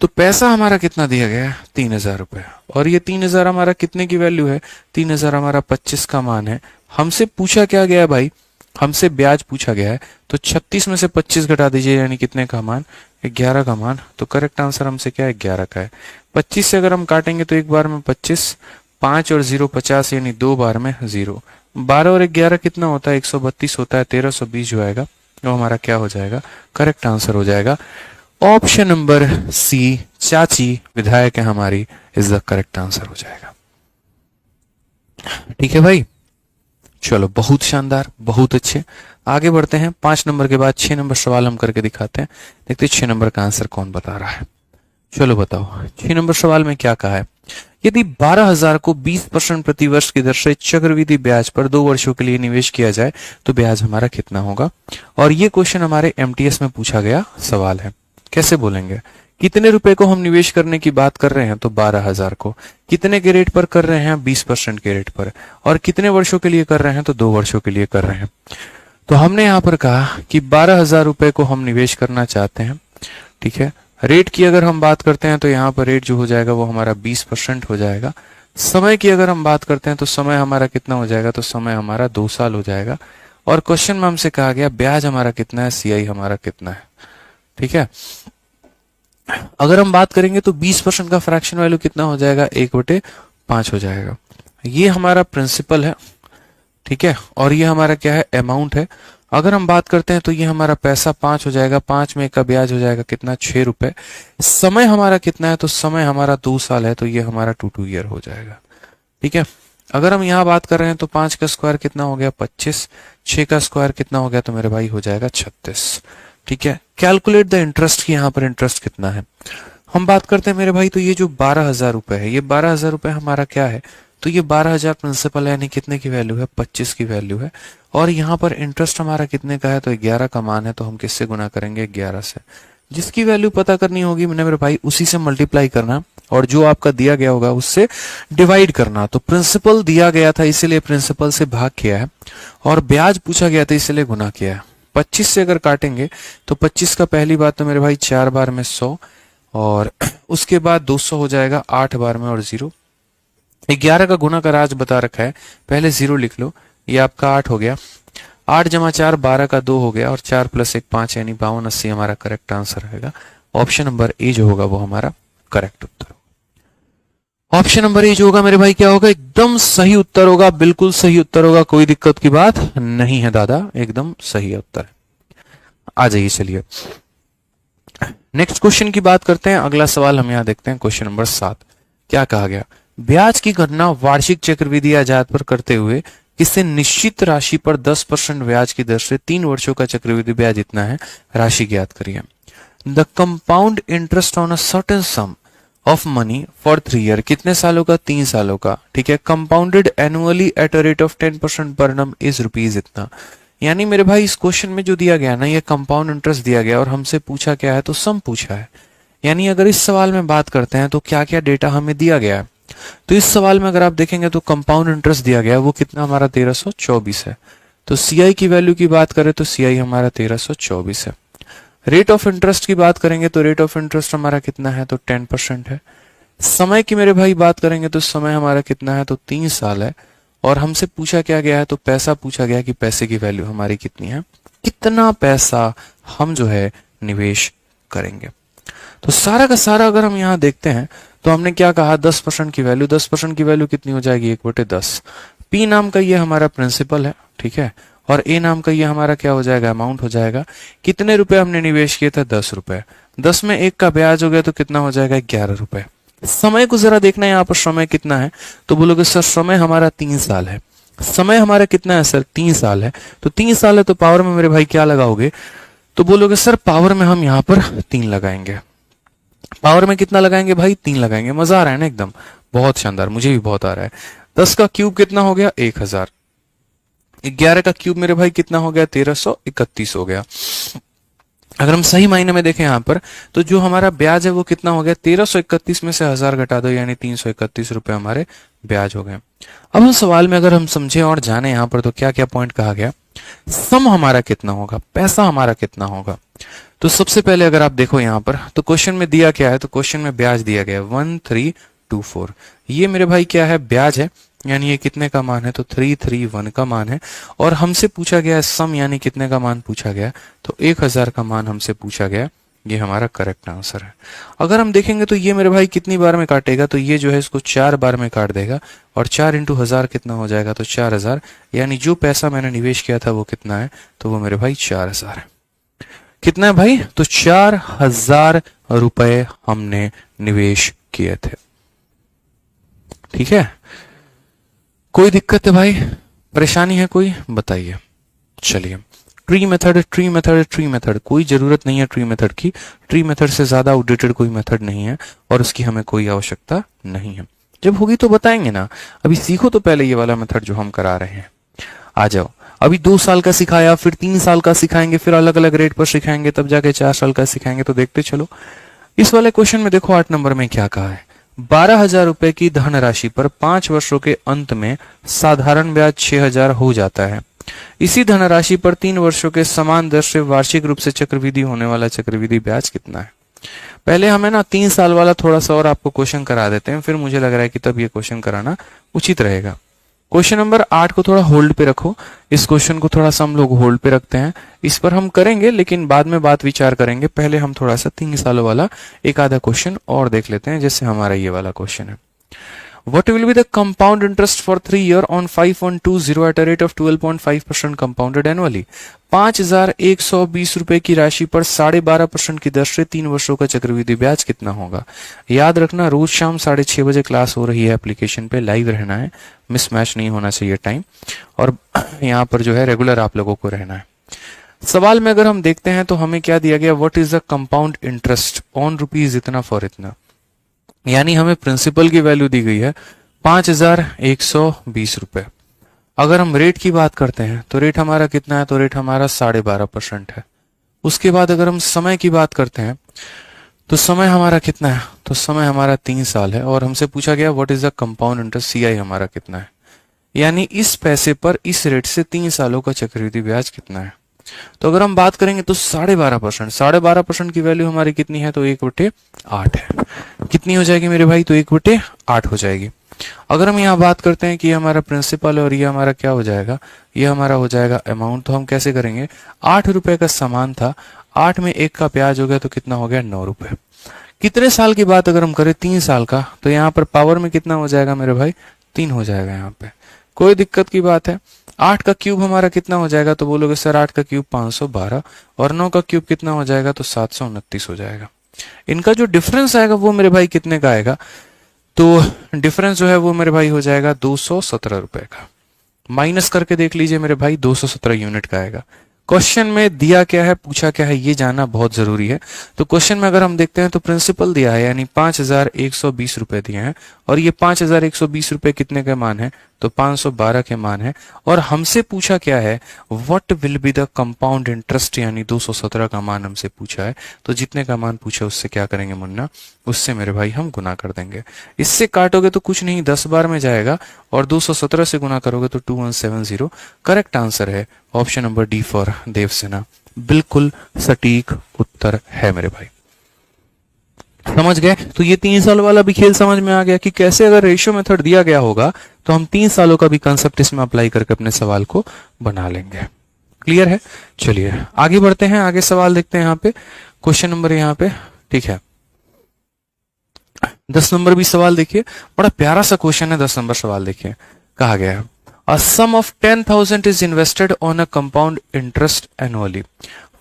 तो पैसा हमारा कितना दिया गया है? 3000 रुपए। और ये 3000 हमारा कितने की वैल्यू है? 3000 हमारा 25 का मान है। हमसे पूछा क्या गया है भाई? हमसे ब्याज पूछा गया है। तो 36 में से 25 घटा दीजिए, यानी कितने का मान? 11 का मान। तो करेक्ट आंसर हमसे क्या है? 11 का है। 25 से अगर हम काटेंगे तो एक बार में 25, 5 और 0 50, यानी 2 बार में 0। 12 और 11 कितना होता है? 132 होता है। 1320 जो आएगा वो हमारा क्या हो जाएगा? करेक्ट आंसर हो जाएगा ऑप्शन नंबर सी, चाची विधायक है हमारी, इज द करेक्ट आंसर हो जाएगा। ठीक है भाई, चलो बहुत शानदार, बहुत अच्छे। आगे बढ़ते हैं। 5 नंबर के बाद 6 नंबर सवाल हम करके दिखाते हैं, देखते हैं 6 नंबर का आंसर कौन बता रहा है। चलो बताओ 6 नंबर सवाल में क्या कहा है। यदि 12,000 को 20% प्रति वर्ष की दर से चक्रवृद्धि ब्याज पर 2 वर्षों के लिए निवेश किया जाए तो ब्याज हमारा कितना होगा? और ये क्वेश्चन हमारे एमटीएस में पूछा गया सवाल है। कैसे बोलेंगे? कितने रुपए को हम निवेश करने की बात कर रहे हैं? तो 12,000 को। कितने के रेट पर कर रहे हैं? 20% के रेट पर। और कितने वर्षों के लिए कर रहे हैं? तो 2 वर्षों के लिए कर रहे हैं। तो हमने यहां पर कहा कि 12,000 रुपए को हम निवेश करना चाहते हैं, ठीक है। रेट की अगर हम बात करते हैं तो यहाँ पर रेट जो हो जाएगा वो हमारा 20% हो जाएगा। समय की अगर हम बात करते हैं तो समय हमारा कितना हो जाएगा? तो समय हमारा 2 साल हो जाएगा। और क्वेश्चन में हमसे कहा गया ब्याज हमारा कितना है, सीआई हमारा कितना है, ठीक है। अगर हम बात करेंगे तो 20% का फ्रैक्शन वैल्यू कितना हो जाएगा? 1/5 हो जाएगा। ये हमारा प्रिंसिपल है, ठीक है, और ये हमारा क्या है? अमाउंट है। अगर हम बात करते हैं तो ये हमारा पैसा 5 हो जाएगा। 5 में का ब्याज हो जाएगा कितना? 6 रुपए। समय हमारा कितना है? तो समय हमारा 2 साल है, तो ये हमारा 2 ईयर हो जाएगा, ठीक है। अगर हम यहाँ बात कर रहे हैं तो 5 का स्क्वायर कितना हो गया? 25। 6 का स्क्वायर कितना हो गया? तो मेरे भाई हो जाएगा 36, ठीक है। कैलकुलेट द इंटरेस्ट की, यहाँ पर इंटरेस्ट कितना है हम बात करते हैं मेरे भाई। तो ये जो 12,000 रुपए है, ये 12,000 रुपए हमारा क्या है? तो ये 12,000 प्रिंसिपल है, यानी कितने की वैल्यू है? 25 की वैल्यू है। और यहाँ पर इंटरेस्ट हमारा कितने का है? तो 11 का मान है, तो हम किससे गुना करेंगे? 11 से। जिसकी वैल्यू पता करनी होगी मैंने मेरे भाई उसी से मल्टीप्लाई करना, और जो आपका दिया गया होगा उससे डिवाइड करना। तो प्रिंसिपल दिया गया था इसीलिए प्रिंसिपल से भाग किया है, और ब्याज पूछा गया था इसलिए गुना किया है। 25 से अगर काटेंगे तो 25 का पहली बात तो मेरे भाई 4 बार में 100, और उसके बाद 200 हो जाएगा 8 बार में, और 0। 11 का गुना का राज बता रखा है, पहले 0 लिख लो, ये आपका 8 हो गया। 8 जमा 4 12 का 2 हो गया, और 4 + 1 5, यानी 52 80 हमारा करेक्ट आंसर रहेगा। ऑप्शन नंबर ए जो होगा वो हमारा correct Uttar. Option number A जो होगा मेरे भाई क्या होगा, एकदम सही उत्तर होगा, बिल्कुल सही उत्तर होगा, कोई दिक्कत की बात नहीं है दादा, एकदम सही उत्तर है। आ जाइए चलिए नेक्स्ट क्वेश्चन की बात करते हैं। अगला सवाल हम यहां देखते हैं, क्वेश्चन नंबर 7। क्या कहा गया, ब्याज की गणना वार्षिक चक्रवृद्धि आजाद पर करते हुए किसी निश्चित राशि पर 10% ब्याज की दर से 3 वर्षों का चक्रवृद्धि ब्याज इतना है, राशि ज्ञात करिए। The compound interest on a certain some of money for 3 year, कितने सालों का, 3 सालों का, ठीक है, compounded annually eight a rate of 10% पर annum इज रुपीज इतना। यानी मेरे भाई इस क्वेश्चन में जो दिया गया ना, ये कंपाउंड इंटरेस्ट दिया गया और हमसे पूछा क्या है, तो सम पूछा है। यानी अगर इस सवाल में बात करते हैं तो क्या क्या डेटा हमें दिया गया है, तो इस सवाल में अगर आप देखेंगे तो कंपाउंड इंटरेस्ट दिया गया है वो कितना हमारा 1324 है। तो सीआई की वैल्यू की बात करें तो सीआई हमारा 1324 है। रेट ऑफ इंटरेस्ट की बात करेंगे तो रेट ऑफ इंटरेस्ट हमारा कितना है, तो 10% है। समय की मेरे भाई बात करेंगे तो समय हमारा कितना है, तो 3 साल है। और हमसे पूछा क्या गया है, तो पैसा पूछा गया कि पैसे की वैल्यू हमारी कितनी है, कितना पैसा हम जो है निवेश करेंगे। तो सारा का सारा अगर हम यहां देखते हैं तो हमने क्या कहा, 10% की वैल्यू, 10% की वैल्यू कितनी हो जाएगी, 1/10। पी नाम का ये हमारा प्रिंसिपल है, ठीक है, और ए नाम का ये हमारा क्या हो जाएगा, अमाउंट हो जाएगा। कितने रुपए हमने निवेश किए थे, 10 रुपए। 10 में 1 का ब्याज हो गया तो कितना हो जाएगा, 11 रुपए। समय को जरा देखना है यहाँ पर, समय कितना है, तो बोलोगे सर समय हमारा 3 साल है। समय हमारा कितना है सर, 3 साल है। तो 3 साल है तो पावर में मेरे भाई क्या लगाओगे, तो बोलोगे सर पावर में हम यहाँ पर 3 लगाएंगे। पावर में कितना लगाएंगे भाई, 3 लगाएंगे। मजा आ रहा है ना, एकदम बहुत शानदार, मुझे भी बहुत आ रहा है। 10 का क्यूब कितना हो गया, 1000। 11 का क्यूब मेरे भाई कितना हो गया, 1331 हो गया। अगर हम सही मायने में देखें यहाँ पर, तो जो हमारा ब्याज है वो कितना हो गया, 1331 में से 1000 घटा दो, यानी 331 रुपए हमारे ब्याज हो गए। अब उस सवाल में अगर हम समझे और जाने यहाँ पर, तो क्या क्या पॉइंट कहा गया, सम हमारा कितना होगा, पैसा हमारा कितना होगा। तो सबसे पहले अगर आप देखो यहाँ पर, तो क्वेश्चन में दिया क्या है, तो क्वेश्चन में ब्याज दिया गया है 1324। ये मेरे भाई क्या है, ब्याज है, यानी ये कितने का मान है, तो 331 का मान है। और हमसे पूछा गया है सम, यानी कितने का मान पूछा गया, तो 1000 का मान हमसे पूछा गया। ये हमारा करेक्ट आंसर है। अगर हम देखेंगे तो ये मेरे भाई कितनी बार में काटेगा, तो ये जो है इसको 4 बार में काट देगा, और 4 इंटू 1000 कितना हो जाएगा, तो 4000। यानी जो पैसा मैंने निवेश किया था वो कितना है, तो वो मेरे भाई 4000 है। कितना है भाई, तो 4000 रुपए हमने निवेश किए थे। ठीक है, कोई दिक्कत है भाई, परेशानी है कोई, बताइए। चलिए tree method, tree method, tree method, कोई जरूरत नहीं है ट्री मेथड की। ट्री मेथड से ज्यादा आउटडेटेड कोई मेथड नहीं है और उसकी हमें कोई आवश्यकता नहीं है। जब होगी तो बताएंगे ना, अभी सीखो तो पहले ये वाला मेथड जो हम करा रहे हैं। आ जाओ, अभी 2 साल का सिखाया, फिर 3 साल का सिखाएंगे, फिर अलग अलग रेट पर सिखाएंगे, तब जाके 4 साल का सिखाएंगे, तो देखते चलो। इस वाले क्वेश्चन में देखो 8 नंबर में क्या कहा है, 12,000 रुपए की धनराशि पर 5 वर्षों के अंत में साधारण ब्याज 6,000 हो जाता है। इसी धनराशि पर 3 वर्षों के समान दर से वार्षिक रूप से चक्रवृद्धि होने वाला चक्रवृद्धि ब्याज कितना है। पहले हमें ना 3 साल वाला थोड़ा सा और आपको क्वेश्चन करा देते हैं, फिर मुझे लग रहा है कि तब ये क्वेश्चन कराना उचित रहेगा। क्वेश्चन नंबर 8 को थोड़ा होल्ड पे रखो, इस क्वेश्चन को थोड़ा सा हम लोग होल्ड पे रखते हैं। इस पर हम करेंगे लेकिन बाद में बात विचार करेंगे। पहले हम थोड़ा सा 3 सालों वाला एक आधा क्वेश्चन और देख लेते हैं, जैसे हमारा ये वाला क्वेश्चन है। What will be the compound interest for 3 year on 5120 at a rate of 12.5% compounded annually? 5,120 रुपए की राशि पर 12.5% की दर से 3 वर्षों का चक्रवृद्धि ब्याज कितना होगा। याद रखना रोज शाम 6:30 बजे क्लास हो रही है, एप्लीकेशन पे लाइव रहना है, मिसमैच नहीं होना चाहिए टाइम, और यहाँ पर जो है रेगुलर आप लोगों को रहना है। सवाल में अगर हम देखते हैं तो हमें क्या दिया गया, what is the compound interest on rupees इतना फॉर इतना, यानी हमें प्रिंसिपल की वैल्यू दी गई है 5,120 रुपए। अगर हम रेट की बात करते हैं तो रेट हमारा कितना है, तो रेट हमारा 12.5% है। उसके बाद अगर हम समय की बात करते हैं तो समय हमारा कितना है, तो समय हमारा 3 साल है। और हमसे पूछा गया what is the compound interest, CI हमारा कितना है, यानी इस पैसे पर इस रेट से 3 सालों का चक्रवृद्धि ब्याज कितना है। तो अगर हम बात करेंगे तो 12.5%, 12.5% की वैल्यू हमारी कितनी है, तो 1/8 है। कितनी हो जाएगी मेरे भाई, तो 1/8 हो जाएगी। अगर हम यहाँ बात करते हैं कि ये हमारा प्रिंसिपल और ये हमारा क्या हो जाएगा, ये हमारा हो जाएगा अमाउंट, तो हम कैसे करेंगे, 8 रुपए का सामान था, 8 में 1 का ब्याज हो गया तो कितना हो गया, 9 रुपए। कितने साल की बात अगर हम करें 3 साल का, तो यहाँ पर पावर में कितना हो जाएगा मेरे भाई, 3 हो जाएगा यहाँ पे, कोई दिक्कत की बात है। 8 का क्यूब हमारा कितना हो जाएगा, तो बोलोगे सर 8 का क्यूब 512, और 9 का क्यूब कितना हो जाएगा, तो 729 हो जाएगा। इनका जो डिफरेंस आएगा वो मेरे भाई कितने का आएगा, तो डिफरेंस जो है वो मेरे भाई हो जाएगा 217 रुपए का। माइनस करके देख लीजिए मेरे भाई, 217 यूनिट का आएगा। क्वेश्चन में दिया क्या है, पूछा क्या है, ये जानना बहुत जरूरी है। तो क्वेश्चन में अगर हम देखते हैं तो प्रिंसिपल दिया है, यानी 5120 रुपए दिए हैं, और ये 5120 रुपए कितने के मान है, तो 512 के मान है। और हमसे पूछा क्या है, what will be the compound interest, यानी 217 का मान हमसे पूछा है। तो जितने का मान पूछा उससे क्या करेंगे मुन्ना, उससे मेरे भाई हम गुना कर देंगे। इससे काटोगे तो कुछ नहीं, 10 बार में जाएगा, और 217 से गुना करोगे तो 2170। करेक्ट आंसर है option number D for Devasena, बिल्कुल सटीक उत्तर है मेरे भाई। समझ गए? तो ये 3 साल वाला भी खेल समझ में आ गया कि कैसे अगर रेशियो मेथड दिया गया होगा तो हम 3 सालों का भी कंसेप्ट इसमें अप्लाई करके अपने सवाल को बना लेंगे। क्लियर है? चलिए आगे बढ़ते हैं, आगे सवाल देखते हैं। यहाँ पे क्वेश्चन नंबर यहाँ पे, ठीक है, 10 नंबर भी सवाल देखिए, बड़ा प्यारा सा क्वेश्चन है। 10 नंबर सवाल देखिए, कहा गया है a sum of 10,000 is invested on a compound interest annually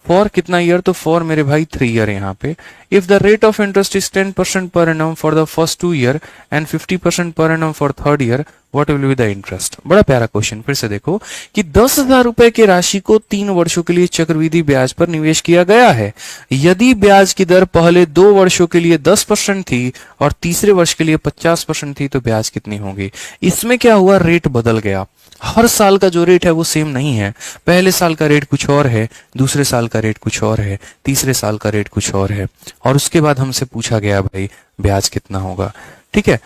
for कितना ईयर, तो फॉर मेरे भाई 3 ईयर। यहाँ पे if the rate of interest is 10% per annum for the first 2 year and 50% per annum for third year, what will be the interest. बड़ा प्यारा क्वेश्चन, फिर से देखो कि 10,000 रुपए की राशि को 3 वर्षों के लिए चक्रवृद्धि ब्याज पर निवेश किया गया है। यदि ब्याज की दर पहले 2 वर्षों के लिए 10% थी और तीसरे वर्ष के लिए 50% थी, तो ब्याज कितनी होगी। इसमें क्या हुआ, रेट बदल गया। हर साल का जो रेट है वो सेम नहीं है। पहले साल का रेट कुछ और है, दूसरे साल का रेट कुछ और है, तीसरे साल का रेट कुछ और है, और उसके बाद हमसे पूछा गया भाई ब्याज कितना होगा। ठीक है,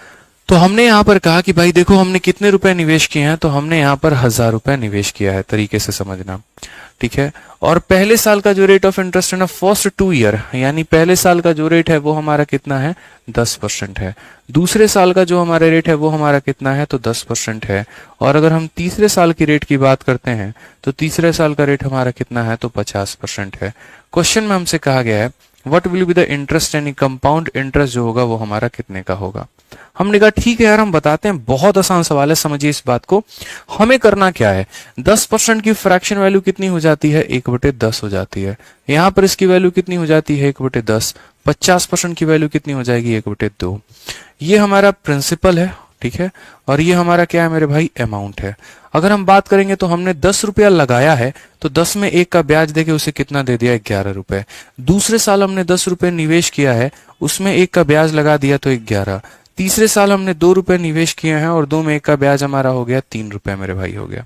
तो हमने यहां पर कहा कि भाई देखो हमने कितने रुपए निवेश किए हैं, तो हमने यहां पर 1000 रुपए निवेश किया है, तरीके से समझना। ठीक है, और पहले साल का जो रेट ऑफ इंटरेस्ट है ना, फर्स्ट 2 ईयर, यानी पहले साल का जो रेट है वो हमारा कितना है, 10% है। दूसरे साल का जो हमारा रेट है वो हमारा कितना है, तो 10% है। और अगर हम तीसरे साल की रेट की बात करते हैं तो तीसरे साल का रेट हमारा कितना है, तो 50% है। क्वेश्चन में हमसे कहा गया है what will be the interest, यानी कंपाउंड इंटरेस्ट जो होगा वो हमारा कितने का होगा। हमने कहा ठीक है यार हम बताते हैं, बहुत आसान सवाल है, समझिए इस बात को। हमें करना क्या है, 10% की फ्रैक्शन वैल्यू कितनी हो जाती है, 1/10 हो जाती है। यहां पर इसकी वैल्यू कितनी हो जाती है, 1/10। 50% की वैल्यू कितनी हो जाएगी, 1/2। ये हमारा प्रिंसिपल है, ठीक है, और ये हमारा क्या है मेरे भाई, अमाउंट है। अगर हम बात करेंगे तो हमने 10 रुपया लगाया है, तो 10 में 1 का ब्याज देके उसे कितना दे दिया, 11 रुपए। दूसरे साल हमने 10 रुपए निवेश किया है, उसमें 1 का ब्याज लगा दिया तो 11। तीसरे साल हमने 2 रुपए निवेश किए हैं और 2 में 1 का ब्याज हमारा हो गया 3 रुपए मेरे भाई हो गया।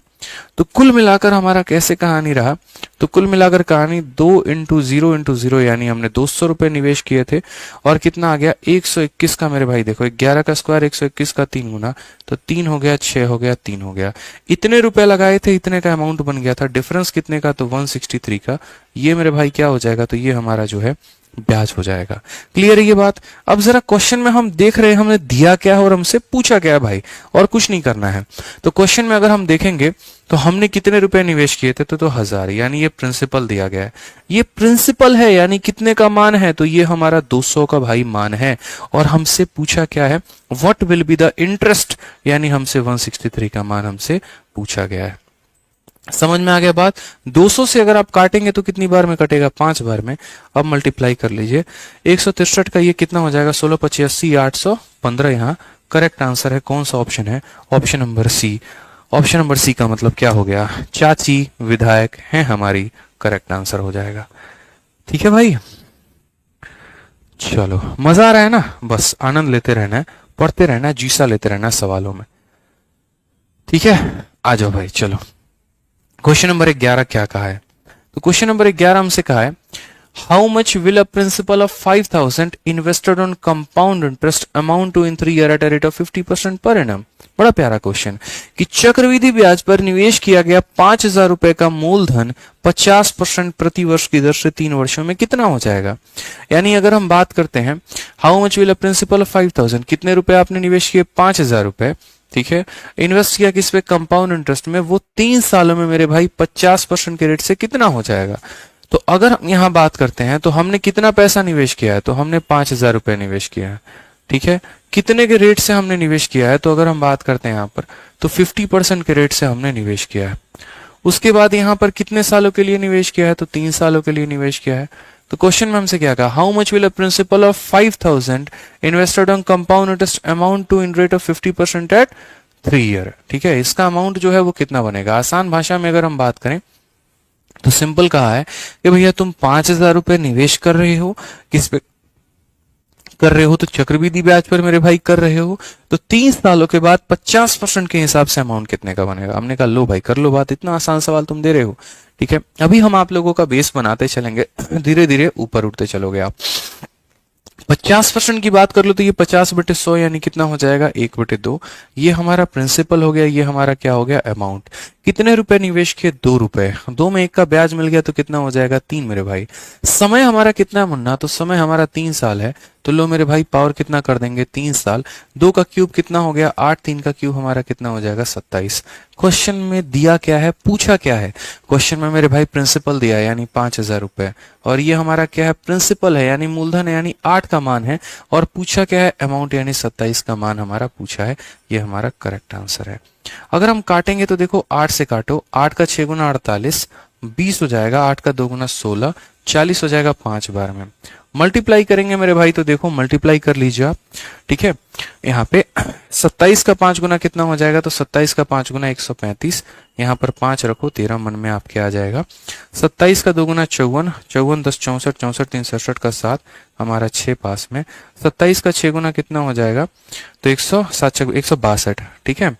तो कुल मिलाकर हमारा कैसे कहानी रहा, तो कुल मिलाकर कहानी 2 × 0 × 0, यानी हमने 200 रुपए निवेश किए थे और कितना आ गया, 121 का मेरे भाई देखो, 11 का स्क्वायर 121 का 3 गुना, तो 3 हो गया, 6 हो गया, 3 हो गया। इतने रुपए लगाए थे, इतने का अमाउंट बन गया था। डिफरेंस कितने का, तो 163 का। ये मेरे भाई क्या हो जाएगा, तो ये हमारा जो है ब्याज हो जाएगा। क्लियर है ये बात। अब जरा क्वेश्चन में हम देख रहे हैं हमने दिया क्या है और हमसे पूछा क्या है भाई, और कुछ नहीं करना है। तो क्वेश्चन में अगर हम देखेंगे तो हमने कितने रुपए निवेश किए थे, तो 1000, यानी ये प्रिंसिपल दिया गया है। ये प्रिंसिपल है, यानी कितने का मान है, तो ये हमारा 200 का भाई मान है। और हमसे पूछा क्या है, what will be the interest, यानी हमसे 163 का मान हमसे पूछा गया है। समझ में आ गया बात। 200 से अगर आप काटेंगे तो कितनी बार में कटेगा, 5 बार में। अब मल्टीप्लाई कर लीजिए, 163 का ये कितना हो जाएगा, 16 × 25 80, 815। यहाँ करेक्ट आंसर है कौन सा ऑप्शन है, option number C. Option number C का मतलब क्या हो गया, चाची विधायक है हमारी, करेक्ट आंसर हो जाएगा। ठीक है भाई, चलो मजा आ रहा है ना, बस आनंद लेते रहना है, पढ़ते रहना है, जीसा लेते रहना है सवालों में। ठीक है, आ जाओ भाई चलो। क्वेश्चन नंबर 11 क्या कहा है, तो क्वेश्चन नंबर 11 हमसे कहा है how much will a principal of 5000 invested on compound interest amount to in 3 year at a rate of 50% per annum. बड़ा प्यारा क्वेश्चन कि चक्रवृद्धि ब्याज पर निवेश किया गया 5000 रुपए का मूलधन 50% प्रति वर्ष की दर से 3 वर्षों में कितना हो जाएगा। यानी अगर हम बात करते हैं how much will a principal of 5000, कितने रुपए आपने निवेश किए, 5000 रुपए, ठीक है, इन्वेस्ट किया किस पे, कंपाउंड इंटरेस्ट में, वो 3 सालों में मेरे भाई 50% के रेट से कितना हो जाएगा। तो अगर हम यहाँ बात करते हैं तो हमने कितना पैसा निवेश किया है, तो हमने 5,000 रुपये निवेश किया है। ठीक है, कितने के रेट से हमने निवेश किया है, तो अगर हम बात करते हैं यहाँ पर तो 50% के रेट से हमने निवेश किया है। उसके बाद यहाँ पर कितने सालों के लिए निवेश किया है, तो 3 सालों के लिए निवेश किया है। तो क्वेश्चन में हमसे क्या कहा, how much will a principal of 5,000 invested on compound interest amount to in rate of 50% at 3 year. ठीक है, इसका अमाउंट जो है वो कितना बनेगा। आसान भाषा में अगर हम बात करें तो सिंपल कहा है कि भैया तुम 5,000 रुपए निवेश कर रहे हो, किस पे कर रहे हो, तो चक्रवृद्धि ब्याज पर मेरे भाई कर रहे हो। तो 3 सालों के बाद 50% के हिसाब से अमाउंट कितने का बनेगा। हमने कहा लो भाई कर लो बात, इतना आसान सवाल तुम दे रहे हो। ठीक है, अभी हम आप लोगों का बेस बनाते चलेंगे, धीरे धीरे ऊपर उठते चलोगे आप। 50% की बात कर लो तो ये 50/100 यानी कितना हो जाएगा, 1/2। ये हमारा प्रिंसिपल हो गया, ये हमारा क्या हो गया, अमाउंट। कितने रुपए निवेश किए, 2 रुपए। 2 में 1 का ब्याज मिल गया तो कितना हो जाएगा, 3 मेरे भाई। समय हमारा कितना है मुन्ना, तो समय हमारा 3 साल है। तो लो मेरे भाई पावर कितना कर देंगे, 3 साल। 2 का क्यूब कितना हो गया 8, 3 का क्यूब हमारा कितना हो जाएगा 27। क्वेश्चन में दिया क्या है, पूछा क्या है, क्वेश्चन में मेरे भाई प्रिंसिपल दिया है यानी 5,000 रुपए, और ये हमारा क्या है, प्रिंसिपल है यानी मूलधन है यानी 8 का मान है, और पूछा क्या है, अमाउंट यानी 27 का मान हमारा पूछा है। ये हमारा करेक्ट आंसर है। अगर हम काटेंगे तो देखो 8 से काटो, 8 का 6 गुना 48, 20 हो जाएगा, 8 का 2 गुना 16, 40 हो जाएगा 5 बार में। मल्टीप्लाई करेंगे मेरे भाई तो देखो मल्टीप्लाई कर लीजिए आप। ठीक है, यहाँ पे 27 का 5 गुना कितना हो जाएगा, तो 27 का 5 गुना 135, यहाँ पर 5 रखो, 13 मन में आपके आ जाएगा। 27 का 2 गुना 54, 54 10 64, 64 3 67 का 7, हमारा 6 पास में। 27 का 6 गुना कितना हो जाएगा, तो 162। ठीक है,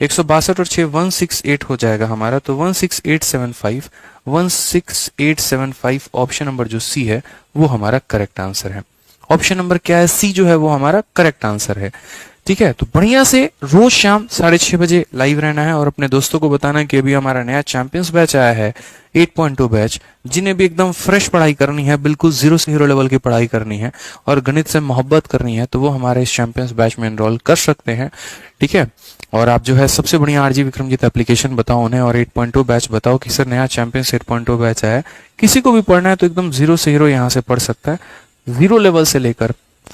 162 और 6 168 हो जाएगा हमारा, तो 16875, 16875 ऑप्शन नंबर जो सी है वो हमारा करेक्ट आंसर है। ऑप्शन नंबर क्या है, सी जो है वो हमारा करेक्ट आंसर है। ठीक है, तो बढ़िया से रोज शाम 6:30 बजे लाइव रहना है और अपने दोस्तों को बताना है कि अभी हमारा नया चैंपियंस बैच आया है 8.2 बैच। जिन्हें भी एकदम फ्रेश पढ़ाई करनी है, बिल्कुल 0 से हीरो लेवल की पढ़ाई करनी है और गणित से मोहब्बत करनी है, तो वो हमारे इस चैंपियंस बैच में एनरोल कर सकते हैं। ठीक है, और आप जो है सबसे बढ़िया आरजी विक्रमजीत एप्लीकेशन बताओ उन्हें और 8.2 बैच बताओ कि सर नया चैंपियंस 8.2 बैच आया है। किसी को भी पढ़ना है तो एकदम 0 से हीरो यहाँ से पढ़ सकता है। 0 लेवल से लेकर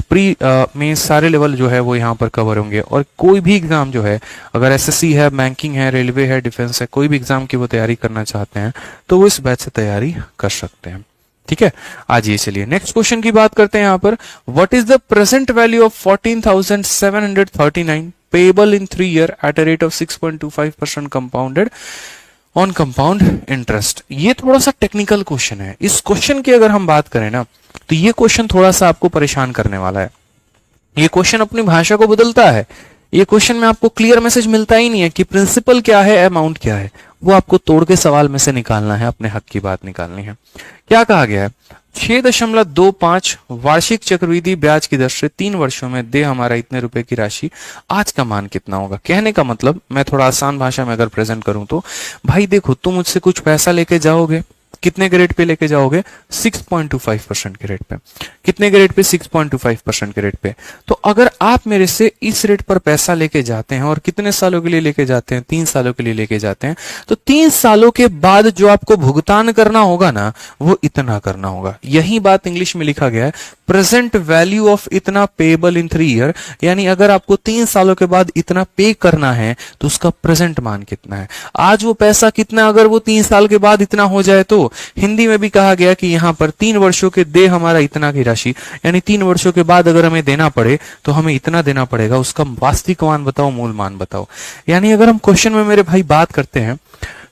प्री में सारे लेवल जो है वो यहाँ पर कवर होंगे, और कोई भी एग्जाम जो है, अगर एसएससी है, बैंकिंग है, रेलवे है, डिफेंस है, कोई भी एग्जाम की वो तैयारी करना चाहते हैं तो वो इस बैच से तैयारी कर सकते हैं। ठीक है, आज ये चलिए नेक्स्ट क्वेश्चन की बात करते हैं। यहाँ पर what is the present value of 14,739 payable in 3 year at a rate of 6.25% compounded on compound interest. ये थोड़ा सा टेक्निकल क्वेश्चन है। इस क्वेश्चन की अगर हम बात करें ना तो ये क्वेश्चन थोड़ा सा आपको परेशान करने वाला है। ये क्वेश्चन अपनी भाषा को बदलता है। ये क्वेश्चन में आपको क्लियर मैसेज मिलता ही नहीं है कि प्रिंसिपल क्या है, अमाउंट क्या है। वो आपको तोड़ के सवाल में से निकालना है, अपने हक की बात निकालनी है। क्या कहा गया है, 6.25 वार्षिक चक्रवृद्धि ब्याज की दर से 3 वर्षों में दे हमारा इतने रुपए की राशि, आज का मान कितना होगा। कहने का मतलब, मैं थोड़ा आसान भाषा में अगर प्रेजेंट करूं तो, भाई देखो तुम मुझसे कुछ पैसा लेके जाओगे, कितने के रेट पे लेके जाओगे, 6.25% के रेट पे। कितने के रेट पे, 6.25% के रेट पे। तो अगर आप मेरे से इस रेट पर पैसा लेके जाते हैं और कितने सालों के लिए लेके जाते हैं, 3 सालों के लिए लेके जाते हैं, तो 3 सालों के बाद जो आपको भुगतान करना होगा ना, वो इतना करना होगा। यही बात इंग्लिश में लिखा गया है, प्रेजेंट वैल्यू ऑफ इतना पेबल इन 3 ईयर, यानी अगर आपको 3 सालों के बाद इतना पे करना है तो उसका प्रेजेंट मान कितना है। आज वो पैसा कितना, अगर वो 3 साल के बाद इतना हो जाए तो हिंदी में भी कहा गया कि यहां पर 3 वर्षों के दे हमारा इतना की राशि, यानी 3 वर्षों के बाद अगर हमें देना पड़े तो हमें इतना देना पड़ेगा। उसका वास्तविक मान बताओ, मूल मान बताओ। यानी अगर हम क्वेश्चन में मेरे भाई बात करते हैं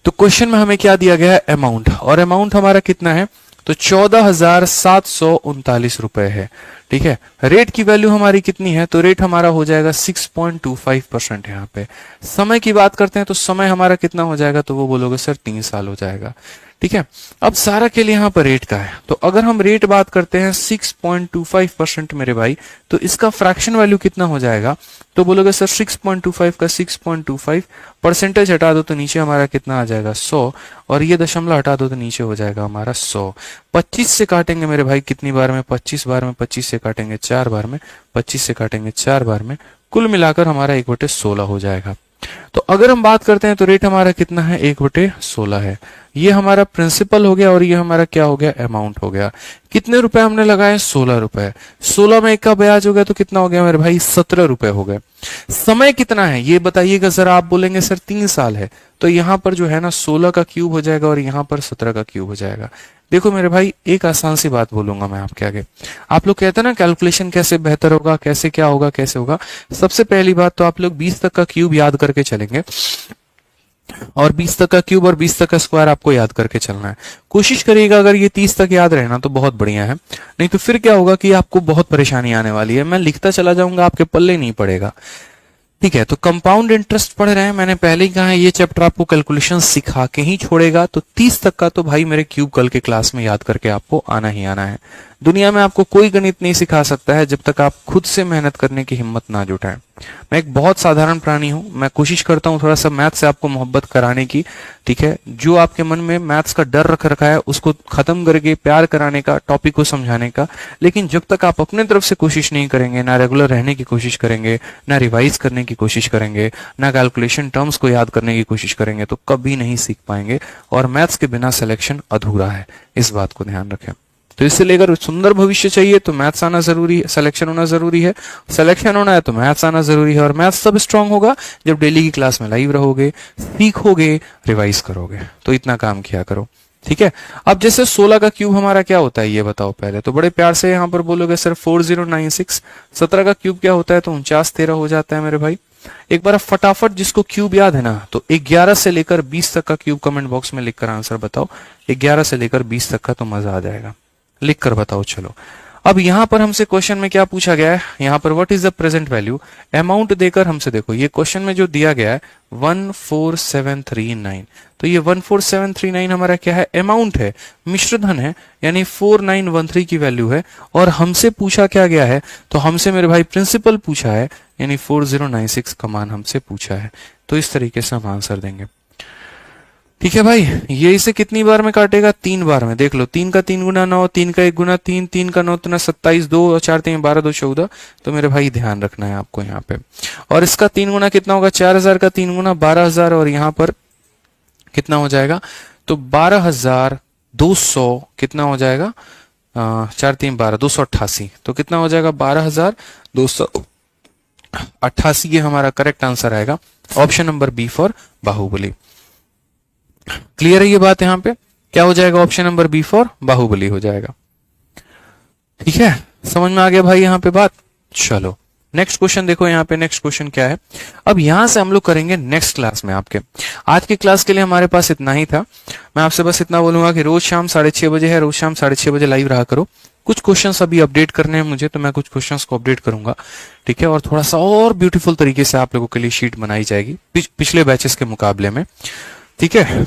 तो क्वेश्चन में हमें क्या दिया गया है, अमाउंट, और अमाउंट हमारा कितना है, तो 14,739 रुपए है। ठीक है, रेट की वैल्यू हमारी कितनी है, तो रेट हमारा हो जाएगा 6.25% यहाँ पे। समय की बात करते हैं तो समय हमारा कितना हो जाएगा, तो वो बोलोगे सर 3 साल हो जाएगा। ठीक है, अब सारा के लिए यहाँ पर रेट का है, तो अगर हम रेट बात करते हैं 6.25% मेरे भाई, तो इसका फ्रैक्शन वैल्यू कितना हो जाएगा, तो बोलोगे सर 6.25 का 6.25 परसेंटेज हटा दो तो नीचे हमारा कितना आ जाएगा 100, और ये दशमलव हटा दो तो नीचे हो जाएगा हमारा 100। 25 से काटेंगे मेरे भाई कितनी बार में, 25 बार में, 25 से काटेंगे 4 बार में, 25 से काटेंगे 4 बार में, कुल मिलाकर हमारा 1/16 हो जाएगा। तो अगर हम बात करते हैं तो रेट हमारा कितना है, 1/16 है। ये हमारा प्रिंसिपल हो गया और ये हमारा क्या हो गया, अमाउंट हो गया। कितने रुपए हमने लगाए, 16 रुपए। 16 में 1 का ब्याज हो गया तो कितना हो गया मेरे भाई, 17 रुपए हो गए। समय कितना है ये बताइएगा जरा। आप बोलेंगे सर 3 साल है, तो यहां पर जो है ना 16 का क्यूब हो जाएगा और यहां पर 17 का क्यूब हो जाएगा। देखो मेरे भाई, एक आसान सी बात बोलूंगा मैं आपके आगे। आप लोग कहते हैं ना कैलकुलेशन कैसे बेहतर होगा, कैसे क्या होगा, कैसे होगा। सबसे पहली बात तो आप लोग 20 तक का क्यूब याद करके चलेंगे, और 20 तक का क्यूब और 20 तक का स्क्वायर आपको याद करके चलना है। कोशिश करिएगा अगर ये 30 तक याद रहना तो बहुत बढ़िया है, नहीं तो फिर क्या होगा कि आपको बहुत परेशानी आने वाली है। मैं लिखता चला जाऊंगा, आपके पल्ले नहीं पड़ेगा। ठीक है, तो कंपाउंड इंटरेस्ट पढ़ रहे हैं, मैंने पहले ही कहा है ये चैप्टर आपको कैलकुलेशन सिखा के ही छोड़ेगा। तो 30 तक का तो भाई मेरे क्यूब कल के क्लास में याद करके आपको आना ही आना है। दुनिया में आपको कोई गणित नहीं सिखा सकता है जब तक आप खुद से मेहनत करने की हिम्मत ना जुटाएं। मैं एक बहुत साधारण प्राणी हूं, मैं कोशिश करता हूं थोड़ा सा मैथ से आपको मोहब्बत कराने की। ठीक है, जो आपके मन में मैथ्स का डर रख रखा है उसको खत्म करके प्यार कराने का, टॉपिक को समझाने का। लेकिन जब तक आप अपने तरफ से कोशिश नहीं करेंगे, ना रेगुलर रहने की कोशिश करेंगे, ना रिवाइज करने की कोशिश करेंगे, ना कैलकुलेशन टर्म्स को याद करने की कोशिश करेंगे, तो कभी नहीं सीख पाएंगे। और मैथ्स के बिना सिलेक्शन अधूरा है, इस बात को ध्यान रखें। तो इससे लेकर सुंदर भविष्य चाहिए तो मैथ्स आना जरूरी है, सिलेक्शन होना जरूरी है। सिलेक्शन होना है तो मैथ्स आना जरूरी है। और मैथ्स तब स्ट्रांग होगा जब डेली की क्लास में लाइव रहोगे, सीखोगे, रिवाइज करोगे। तो इतना काम किया करो। ठीक है, अब जैसे 16 का क्यूब हमारा क्या होता है ये बताओ पहले। तो बड़े प्यार से यहां पर बोलोगे सर 4096। 17 का क्यूब क्या होता है, तो 4913 हो जाता है मेरे भाई। एक बार फटाफट जिसको क्यूब याद है ना, तो 11 से लेकर 20 तक का क्यूब कमेंट बॉक्स में लिखकर आंसर बताओ। 11 से लेकर 20 तक का तो मजा आ जाएगा, लिख कर बताओ। चलो, अब यहां पर हमसे क्वेश्चन में क्या पूछा गया है, यहां पर what is the present value, amount देकर हमसे देखो ये क्वेश्चन में जो दिया गया है 14739। तो ये 14739 हमारा क्या है, अमाउंट है, मिश्र धन है, यानी 4913 की वैल्यू है। और हमसे पूछा क्या गया है, तो हमसे मेरे भाई प्रिंसिपल पूछा है, यानी 4096 का मान हमसे पूछा है। तो इस तरीके से हम आंसर देंगे। ठीक है भाई, ये इसे कितनी बार में काटेगा, 3 बार में। देख लो, 3 का 3 गुना 9, 3 का 1 गुना 3, 3 का 9 गुना 27, 2 और 4 3 12, 2 14। तो मेरे भाई ध्यान रखना है आपको यहाँ पे। और इसका 3 गुना कितना होगा, 4000 का 3 गुना 12000, और यहाँ पर कितना हो जाएगा, तो 12200 कितना हो जाएगा, 4 3 12, 288। तो कितना हो जाएगा, 12288। ये हमारा करेक्ट आंसर आएगा, option number B for Baahubali. Clear है ये बात, यहां पे क्या हो जाएगा, option number B for Baahubali हो जाएगा। ठीक है, समझ में आ गया भाई यहाँ पे बात। चलो नेक्स्ट क्वेश्चन देखो, यहाँ पे नेक्स्ट क्वेश्चन क्या है। अब यहां से हम लोग करेंगे नेक्स्ट क्लास में आपके। आज की क्लास के लिए हमारे पास इतना ही था। मैं आपसे बस इतना बोलूंगा कि रोज शाम 6:30 बजे है, रोज शाम 6:30 बजे लाइव रहा करो। कुछ क्वेश्चंस अभी अपडेट करने हैं मुझे, तो मैं कुछ क्वेश्चंस को अपडेट करूंगा। ठीक है, और थोड़ा सा और ब्यूटीफुल तरीके से आप लोगों के लिए शीट बनाई जाएगी पिछले बैचेस के मुकाबले में। ठीक है,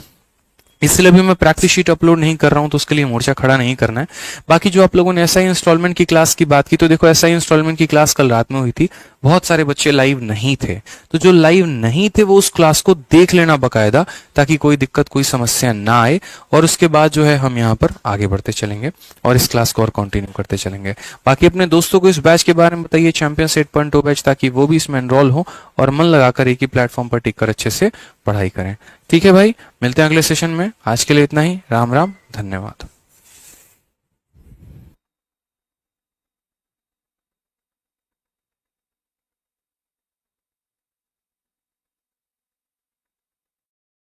इसलिए भी मैं प्रैक्टिस शीट अपलोड नहीं कर रहा हूं, तो उसके लिए मोर्चा खड़ा नहीं करना है। बाकी जो आप लोगों ने एसआई इंस्टॉलमेंट की क्लास की बात की, तो देखो एसआई इंस्टॉलमेंट की क्लास कल रात में हुई थी, बहुत सारे बच्चे लाइव नहीं थे। तो जो लाइव नहीं थे वो उस क्लास को देख लेना बकायदा, ताकि कोई दिक्कत कोई समस्या ना आए। और उसके बाद जो है हम यहाँ पर आगे बढ़ते चलेंगे और इस क्लास को और कंटिन्यू करते चलेंगे। बाकी अपने दोस्तों को इस बैच के बारे में बताइए, चैंपियंस 8.0 बैच, ताकि वो भी इसमें एनरोल हो और मन लगाकर एक ही प्लेटफॉर्म पर टिक कर अच्छे से पढ़ाई करें। ठीक है भाई, मिलते हैं अगले सेशन में। आज के लिए इतना ही। राम राम, धन्यवाद।